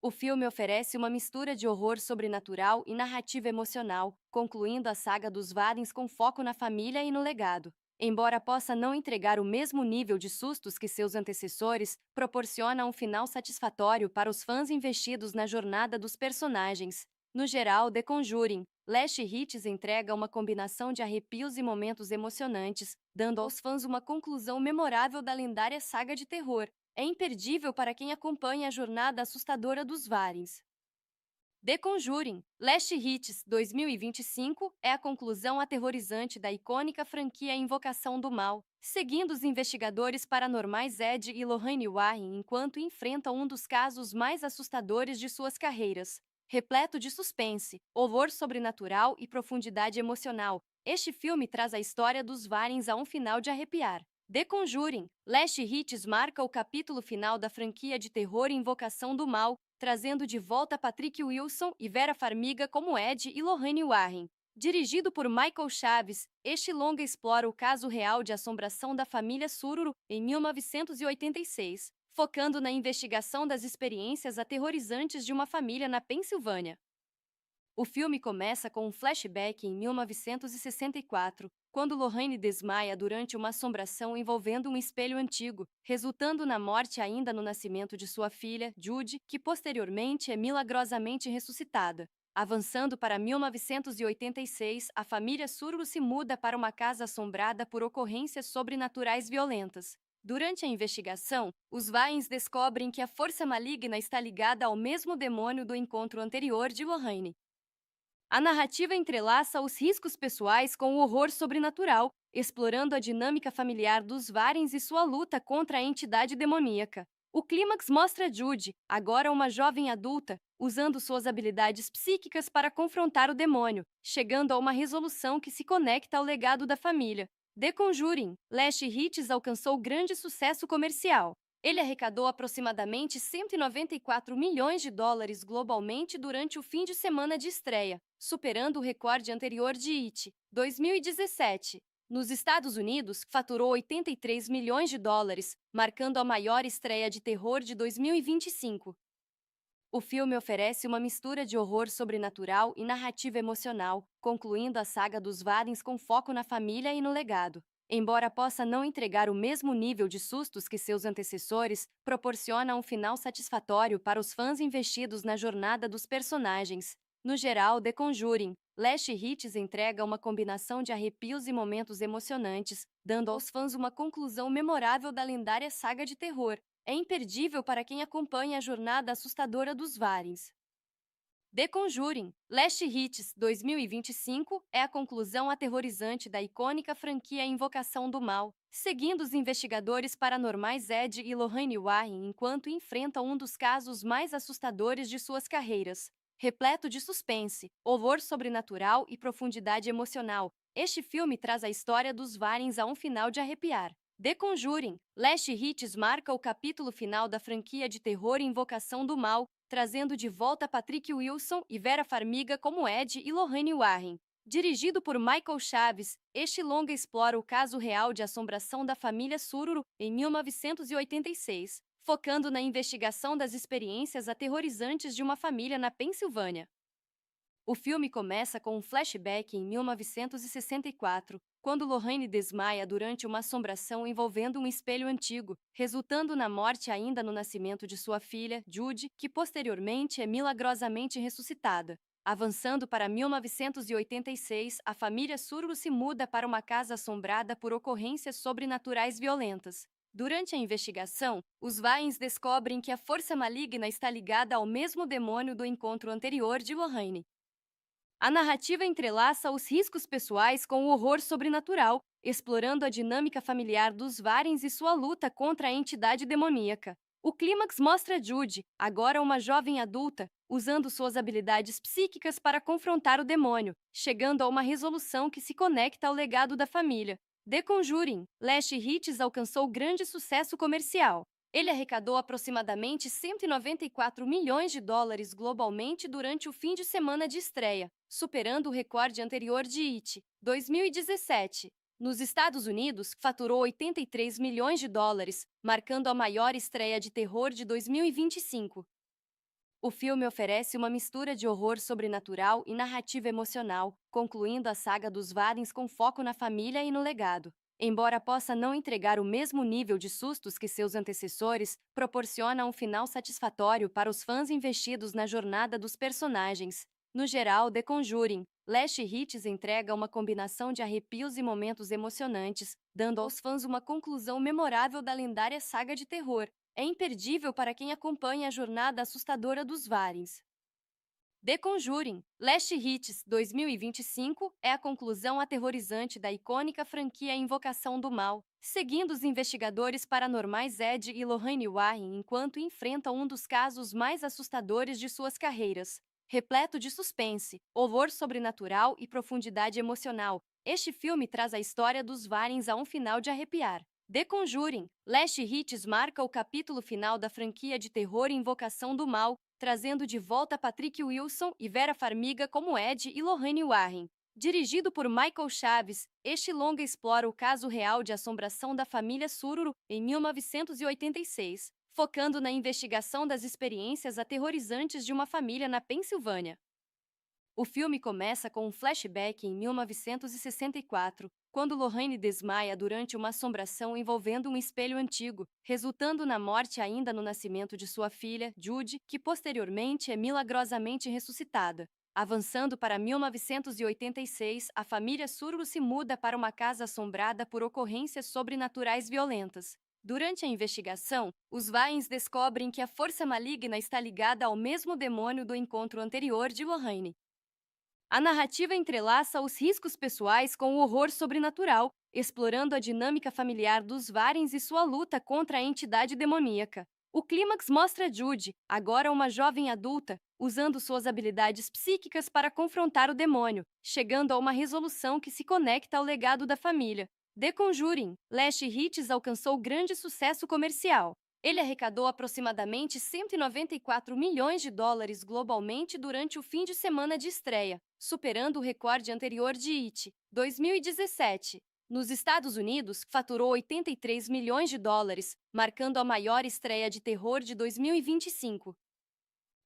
O filme oferece uma mistura de horror sobrenatural e narrativa emocional, concluindo a saga dos Warrens com foco na família e no legado. Embora possa não entregar o mesmo nível de sustos que seus antecessores, proporciona um final satisfatório para os fãs investidos na jornada dos personagens. No geral, The Conjuring, Last Hits entrega uma combinação de arrepios e momentos emocionantes, dando aos fãs uma conclusão memorável da lendária saga de terror. É imperdível para quem acompanha a jornada assustadora dos Warrens. The Conjuring, Last Hits 2025 é a conclusão aterrorizante da icônica franquia Invocação do Mal, seguindo os investigadores paranormais Ed e Lorraine Warren enquanto enfrentam um dos casos mais assustadores de suas carreiras. Repleto de suspense, horror sobrenatural e profundidade emocional, este filme traz a história dos Warrens a um final de arrepiar. The Conjuring, Last Hits marca o capítulo final da franquia de terror Invocação do Mal, trazendo de volta Patrick Wilson e Vera Farmiga como Ed e Lorraine Warren. Dirigido por Michael Chaves, este longa explora o caso real de assombração da família Sururu em 1986, focando na investigação das experiências aterrorizantes de uma família na Pensilvânia. O filme começa com um flashback em 1964, quando Lorraine desmaia durante uma assombração envolvendo um espelho antigo, resultando na morte ainda no nascimento de sua filha, Judy, que posteriormente é milagrosamente ressuscitada. Avançando para 1986, a família Sururu se muda para uma casa assombrada por ocorrências sobrenaturais violentas. Durante a investigação, os Warrens descobrem que a força maligna está ligada ao mesmo demônio do encontro anterior de Lorraine. A narrativa entrelaça os riscos pessoais com o horror sobrenatural, explorando a dinâmica familiar dos Warrens e sua luta contra a entidade demoníaca. O clímax mostra Judy, agora uma jovem adulta, usando suas habilidades psíquicas para confrontar o demônio, chegando a uma resolução que se conecta ao legado da família. The Conjuring, Last Hits alcançou grande sucesso comercial. Ele arrecadou aproximadamente 194 milhões de dólares globalmente durante o fim de semana de estreia, superando o recorde anterior de It, 2017. Nos Estados Unidos, faturou 83 milhões de dólares, marcando a maior estreia de terror de 2025. O filme oferece uma mistura de horror sobrenatural e narrativa emocional, concluindo a saga dos Warrens com foco na família e no legado. Embora possa não entregar o mesmo nível de sustos que seus antecessores, proporciona um final satisfatório para os fãs investidos na jornada dos personagens. No geral, The Conjuring, Last Hits entrega uma combinação de arrepios e momentos emocionantes, dando aos fãs uma conclusão memorável da lendária saga de terror. É imperdível para quem acompanha a jornada assustadora dos Warrens. The Conjuring, Last Hits 2025 é a conclusão aterrorizante da icônica franquia Invocação do Mal, seguindo os investigadores paranormais Ed e Lorraine Warren enquanto enfrentam um dos casos mais assustadores de suas carreiras. Repleto de suspense, horror sobrenatural e profundidade emocional, este filme traz a história dos Warrens a um final de arrepiar. The Conjuring, Last Hits marca o capítulo final da franquia de terror Invocação do Mal, trazendo de volta Patrick Wilson e Vera Farmiga como Ed e Lorraine Warren. Dirigido por Michael Chaves, este longa explora o caso real de assombração da família Sururu em 1986, focando na investigação das experiências aterrorizantes de uma família na Pensilvânia. O filme começa com um flashback em 1964, quando Lorraine desmaia durante uma assombração envolvendo um espelho antigo, resultando na morte ainda no nascimento de sua filha, Judy, que posteriormente é milagrosamente ressuscitada. Avançando para 1986, a família Sururu se muda para uma casa assombrada por ocorrências sobrenaturais violentas. Durante a investigação, os Warrens descobrem que a força maligna está ligada ao mesmo demônio do encontro anterior de Lorraine. A narrativa entrelaça os riscos pessoais com o horror sobrenatural, explorando a dinâmica familiar dos Warrens e sua luta contra a entidade demoníaca. O clímax mostra Judy, agora uma jovem adulta, usando suas habilidades psíquicas para confrontar o demônio, chegando a uma resolução que se conecta ao legado da família. The Conjuring, Last Hits alcançou grande sucesso comercial. Ele arrecadou aproximadamente 194 milhões de dólares globalmente durante o fim de semana de estreia, superando o recorde anterior de It, 2017. Nos Estados Unidos, faturou 83 milhões de dólares, marcando a maior estreia de terror de 2025. O filme oferece uma mistura de horror sobrenatural e narrativa emocional, concluindo a saga dos Warrens com foco na família e no legado. Embora possa não entregar o mesmo nível de sustos que seus antecessores, proporciona um final satisfatório para os fãs investidos na jornada dos personagens. No geral, The Conjuring, Last Hits entrega uma combinação de arrepios e momentos emocionantes, dando aos fãs uma conclusão memorável da lendária saga de terror. É imperdível para quem acompanha a jornada assustadora dos Warrens. The Conjuring, Last Hits 2025 é a conclusão aterrorizante da icônica franquia Invocação do Mal, seguindo os investigadores paranormais Ed e Lorraine Warren enquanto enfrentam um dos casos mais assustadores de suas carreiras. Repleto de suspense, horror sobrenatural e profundidade emocional, este filme traz a história dos Warrens a um final de arrepiar. The Conjuring, Last Hits marca o capítulo final da franquia de terror Invocação do Mal, trazendo de volta Patrick Wilson e Vera Farmiga como Ed e Lorraine Warren. Dirigido por Michael Chaves, este longa explora o caso real de assombração da família Sururu em 1986, focando na investigação das experiências aterrorizantes de uma família na Pensilvânia. O filme começa com um flashback em 1964, quando Lorraine desmaia durante uma assombração envolvendo um espelho antigo, resultando na morte ainda no nascimento de sua filha, Judy, que posteriormente é milagrosamente ressuscitada. Avançando para 1986, a família Sururu se muda para uma casa assombrada por ocorrências sobrenaturais violentas. Durante a investigação, os Warrens descobrem que a força maligna está ligada ao mesmo demônio do encontro anterior de Lorraine. A narrativa entrelaça os riscos pessoais com o horror sobrenatural, explorando a dinâmica familiar dos Warrens e sua luta contra a entidade demoníaca. O clímax mostra Judy, agora uma jovem adulta, usando suas habilidades psíquicas para confrontar o demônio, chegando a uma resolução que se conecta ao legado da família. The Conjuring, Last Hits alcançou grande sucesso comercial. Ele arrecadou aproximadamente 194 milhões de dólares globalmente durante o fim de semana de estreia, superando o recorde anterior de It, 2017. Nos Estados Unidos, faturou 83 milhões de dólares, marcando a maior estreia de terror de 2025.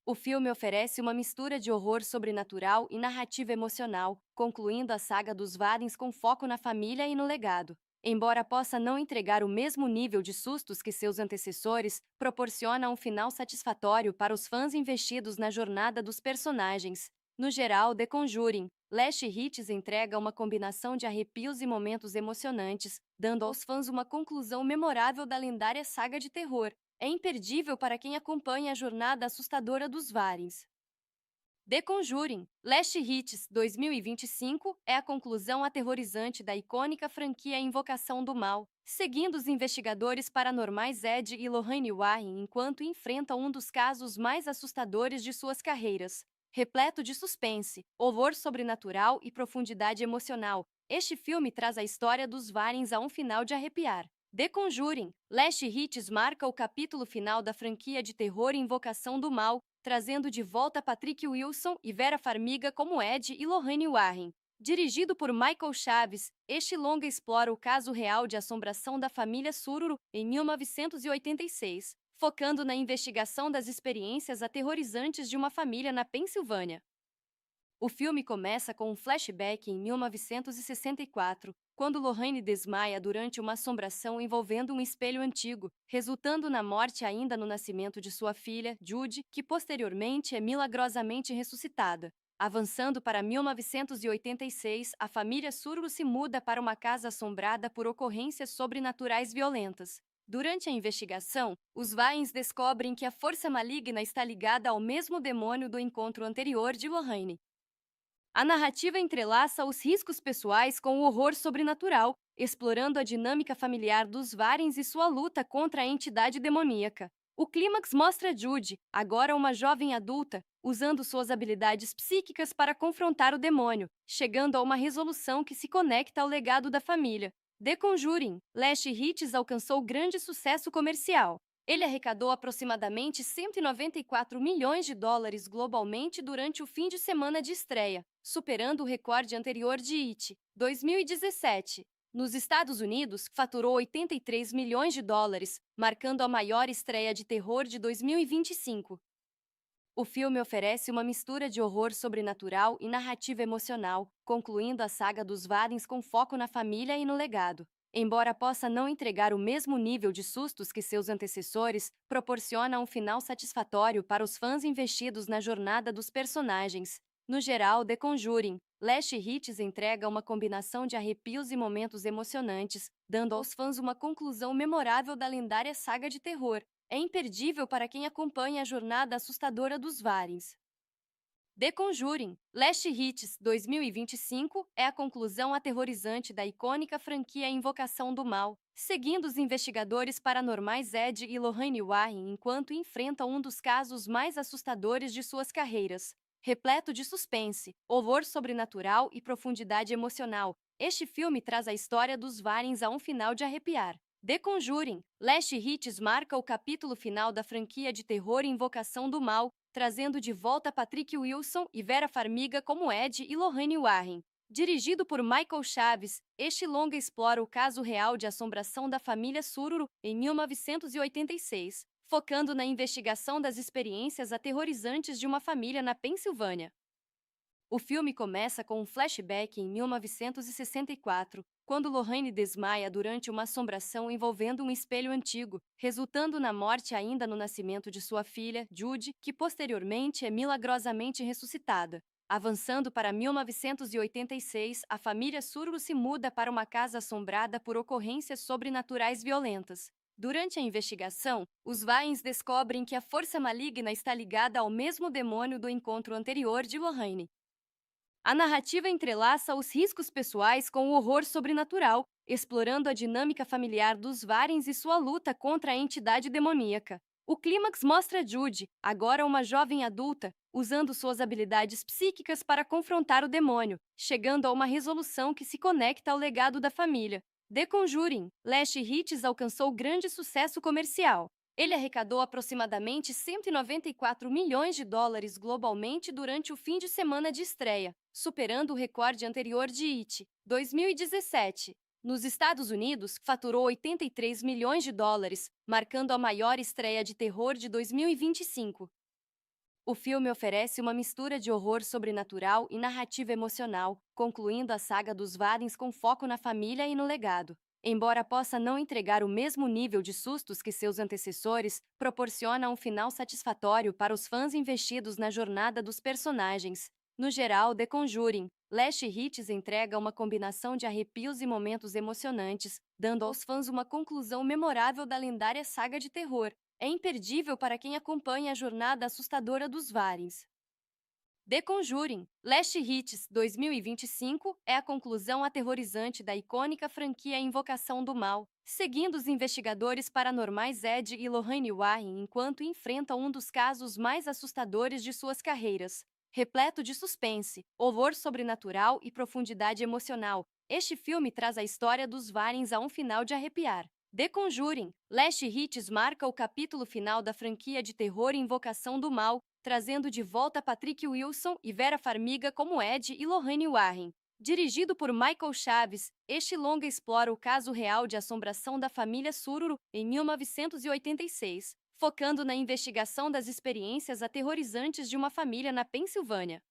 O filme oferece uma mistura de horror sobrenatural e narrativa emocional, concluindo a saga dos Warrens com foco na família e no legado. Embora possa não entregar o mesmo nível de sustos que seus antecessores, proporciona um final satisfatório para os fãs investidos na jornada dos personagens. No geral, The Conjuring, Last Hits entrega uma combinação de arrepios e momentos emocionantes, dando aos fãs uma conclusão memorável da lendária saga de terror. É imperdível para quem acompanha a jornada assustadora dos Warrens. The Conjuring, Last Hits 2025 é a conclusão aterrorizante da icônica franquia Invocação do Mal, seguindo os investigadores paranormais Ed e Lorraine Warren enquanto enfrentam um dos casos mais assustadores de suas carreiras. Repleto de suspense, horror sobrenatural e profundidade emocional, este filme traz a história dos Warrens a um final de arrepiar. The Conjuring, Last Hits marca o capítulo final da franquia de terror Invocação do Mal, trazendo de volta Patrick Wilson e Vera Farmiga como Ed e Lorraine Warren. Dirigido por Michael Chaves, este longa explora o caso real de assombração da família Sururu em 1986, focando na investigação das experiências aterrorizantes de uma família na Pensilvânia. O filme começa com um flashback em 1964, quando Lorraine desmaia durante uma assombração envolvendo um espelho antigo, resultando na morte ainda no nascimento de sua filha, Judy, que posteriormente é milagrosamente ressuscitada. Avançando para 1986, a família Sururu se muda para uma casa assombrada por ocorrências sobrenaturais violentas. Durante a investigação, os Warrens descobrem que a força maligna está ligada ao mesmo demônio do encontro anterior de Lorraine. A narrativa entrelaça os riscos pessoais com o horror sobrenatural, explorando a dinâmica familiar dos Warrens e sua luta contra a entidade demoníaca. O clímax mostra Judy, agora uma jovem adulta, usando suas habilidades psíquicas para confrontar o demônio, chegando a uma resolução que se conecta ao legado da família. The Conjuring, Last Hits alcançou grande sucesso comercial. Ele arrecadou aproximadamente 194 milhões de dólares globalmente durante o fim de semana de estreia, superando o recorde anterior de It, 2017. Nos Estados Unidos, faturou 83 milhões de dólares, marcando a maior estreia de terror de 2025. O filme oferece uma mistura de horror sobrenatural e narrativa emocional, concluindo a saga dos Warrens com foco na família e no legado. Embora possa não entregar o mesmo nível de sustos que seus antecessores, proporciona um final satisfatório para os fãs investidos na jornada dos personagens. No geral, The Conjuring, Last Hits entrega uma combinação de arrepios e momentos emocionantes, dando aos fãs uma conclusão memorável da lendária saga de terror. É imperdível para quem acompanha a jornada assustadora dos Warrens. The Conjuring, Last Hits 2025 é a conclusão aterrorizante da icônica franquia Invocação do Mal, seguindo os investigadores paranormais Ed e Lorraine Warren enquanto enfrentam um dos casos mais assustadores de suas carreiras. Repleto de suspense, horror sobrenatural e profundidade emocional, este filme traz a história dos Warrens a um final de arrepiar. The Conjuring, Last Hits marca o capítulo final da franquia de terror Invocação do Mal, trazendo de volta Patrick Wilson e Vera Farmiga como Ed e Lorraine Warren. Dirigido por Michael Chaves, este longa explora o caso real de assombração da família Sururu em 1986, focando na investigação das experiências aterrorizantes de uma família na Pensilvânia. O filme começa com um flashback em 1964, quando Lorraine desmaia durante uma assombração envolvendo um espelho antigo, resultando na morte ainda no nascimento de sua filha, Judy, que posteriormente é milagrosamente ressuscitada. Avançando para 1986, a família Sururu se muda para uma casa assombrada por ocorrências sobrenaturais violentas. Durante a investigação, os Warrens descobrem que a força maligna está ligada ao mesmo demônio do encontro anterior de Lorraine. A narrativa entrelaça os riscos pessoais com o horror sobrenatural, explorando a dinâmica familiar dos Warrens e sua luta contra a entidade demoníaca. O clímax mostra Judy, agora uma jovem adulta, usando suas habilidades psíquicas para confrontar o demônio, chegando a uma resolução que se conecta ao legado da família. The Conjuring, Last Hits alcançou grande sucesso comercial. Ele arrecadou aproximadamente 194 milhões de dólares globalmente durante o fim de semana de estreia, superando o recorde anterior de It, 2017. Nos Estados Unidos, faturou 83 milhões de dólares, marcando a maior estreia de terror de 2025. O filme oferece uma mistura de horror sobrenatural e narrativa emocional, concluindo a saga dos Warrens com foco na família e no legado. Embora possa não entregar o mesmo nível de sustos que seus antecessores, proporciona um final satisfatório para os fãs investidos na jornada dos personagens. No geral, The Conjuring, Last Hits entrega uma combinação de arrepios e momentos emocionantes, dando aos fãs uma conclusão memorável da lendária saga de terror. É imperdível para quem acompanha a jornada assustadora dos Warrens. The Conjuring, Last Hits 2025 é a conclusão aterrorizante da icônica franquia Invocação do Mal, seguindo os investigadores paranormais Ed e Lorraine Warren enquanto enfrentam um dos casos mais assustadores de suas carreiras. Repleto de suspense, horror sobrenatural e profundidade emocional, este filme traz a história dos Warrens a um final de arrepiar. The Conjuring, Last Hits marca o capítulo final da franquia de terror Invocação do Mal, trazendo de volta Patrick Wilson e Vera Farmiga como Ed e Lorraine Warren. Dirigido por Michael Chaves, este longa explora o caso real de assombração da família Sururu em 1986, focando na investigação das experiências aterrorizantes de uma família na Pensilvânia.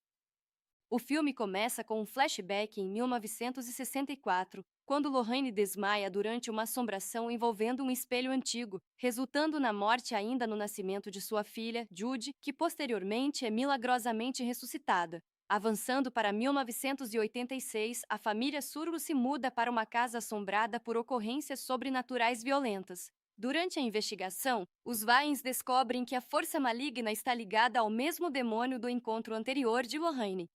O filme começa com um flashback em 1964, quando Lorraine desmaia durante uma assombração envolvendo um espelho antigo, resultando na morte ainda no nascimento de sua filha, Judy, que posteriormente é milagrosamente ressuscitada. Avançando para 1986, a família Sururu se muda para uma casa assombrada por ocorrências sobrenaturais violentas. Durante a investigação, os Warrens descobrem que a força maligna está ligada ao mesmo demônio do encontro anterior de Lorraine.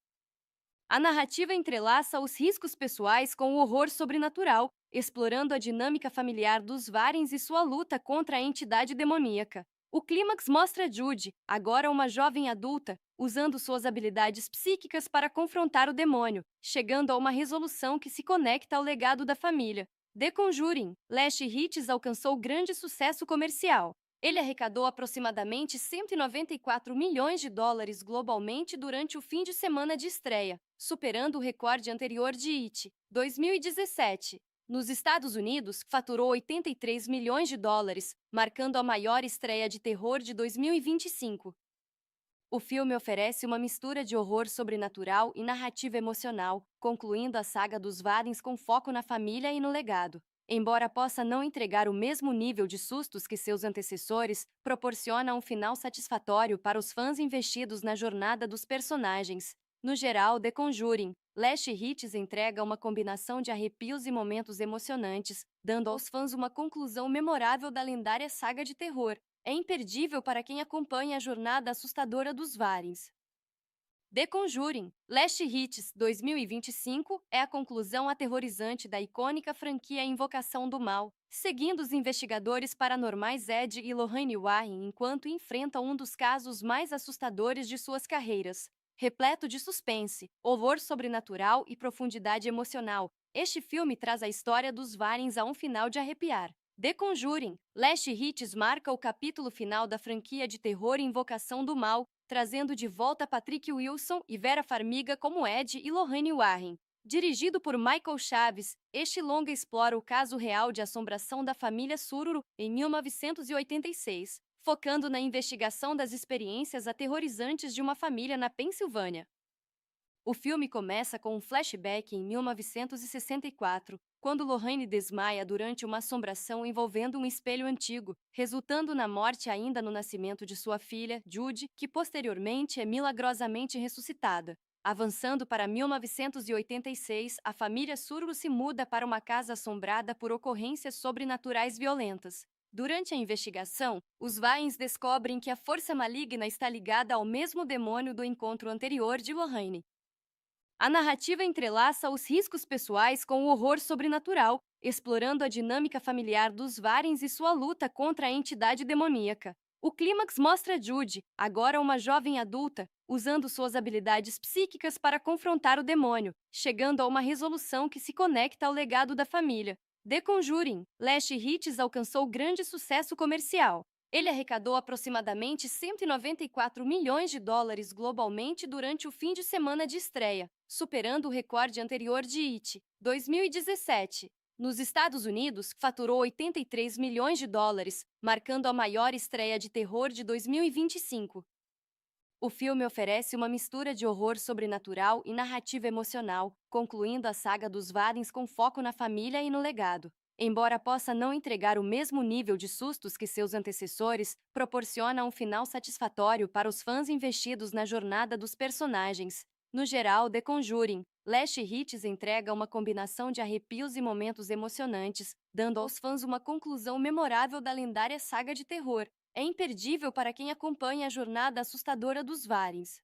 A narrativa entrelaça os riscos pessoais com o horror sobrenatural, explorando a dinâmica familiar dos Warrens e sua luta contra a entidade demoníaca. O clímax mostra Judy, agora uma jovem adulta, usando suas habilidades psíquicas para confrontar o demônio, chegando a uma resolução que se conecta ao legado da família. The Conjuring, Last Hits alcançou grande sucesso comercial. Ele arrecadou aproximadamente 194 milhões de dólares globalmente durante o fim de semana de estreia, superando o recorde anterior de It, 2017. Nos Estados Unidos, faturou 83 milhões de dólares, marcando a maior estreia de terror de 2025. O filme oferece uma mistura de horror sobrenatural e narrativa emocional, concluindo a saga dos Warrens com foco na família e no legado. Embora possa não entregar o mesmo nível de sustos que seus antecessores, proporciona um final satisfatório para os fãs investidos na jornada dos personagens. No geral, The Conjuring, Last Hits entrega uma combinação de arrepios e momentos emocionantes, dando aos fãs uma conclusão memorável da lendária saga de terror. É imperdível para quem acompanha a jornada assustadora dos Warrens. The Conjuring, Last Hits 2025 é a conclusão aterrorizante da icônica franquia Invocação do Mal, seguindo os investigadores paranormais Ed e Lorraine Warren enquanto enfrentam um dos casos mais assustadores de suas carreiras. Repleto de suspense, horror sobrenatural e profundidade emocional, este filme traz a história dos Warrens a um final de arrepiar. The Conjuring, Last Hits marca o capítulo final da franquia de terror Invocação do Mal, trazendo de volta Patrick Wilson e Vera Farmiga como Ed e Lorraine Warren. Dirigido por Michael Chaves, este longa explora o caso real de assombração da família Sururu em 1986, focando na investigação das experiências aterrorizantes de uma família na Pensilvânia. O filme começa com um flashback em 1964, quando Lorraine desmaia durante uma assombração envolvendo um espelho antigo, resultando na morte ainda no nascimento de sua filha, Judy, que posteriormente é milagrosamente ressuscitada. Avançando para 1986, a família Sururu se muda para uma casa assombrada por ocorrências sobrenaturais violentas. Durante a investigação, os Warrens descobrem que a força maligna está ligada ao mesmo demônio do encontro anterior de Lorraine. A narrativa entrelaça os riscos pessoais com o horror sobrenatural, explorando a dinâmica familiar dos Warrens e sua luta contra a entidade demoníaca. O clímax mostra Judy, agora uma jovem adulta, usando suas habilidades psíquicas para confrontar o demônio, chegando a uma resolução que se conecta ao legado da família. The Conjuring, Last Hits alcançou grande sucesso comercial. Ele arrecadou aproximadamente 194 milhões de dólares globalmente durante o fim de semana de estreia, superando o recorde anterior de It, 2017. Nos Estados Unidos, faturou 83 milhões de dólares, marcando a maior estreia de terror de 2025. O filme oferece uma mistura de horror sobrenatural e narrativa emocional, concluindo a saga dos Warrens com foco na família e no legado. Embora possa não entregar o mesmo nível de sustos que seus antecessores, proporciona um final satisfatório para os fãs investidos na jornada dos personagens. No geral, The Conjuring, Last Hits entrega uma combinação de arrepios e momentos emocionantes, dando aos fãs uma conclusão memorável da lendária saga de terror. É imperdível para quem acompanha a jornada assustadora dos Warrens.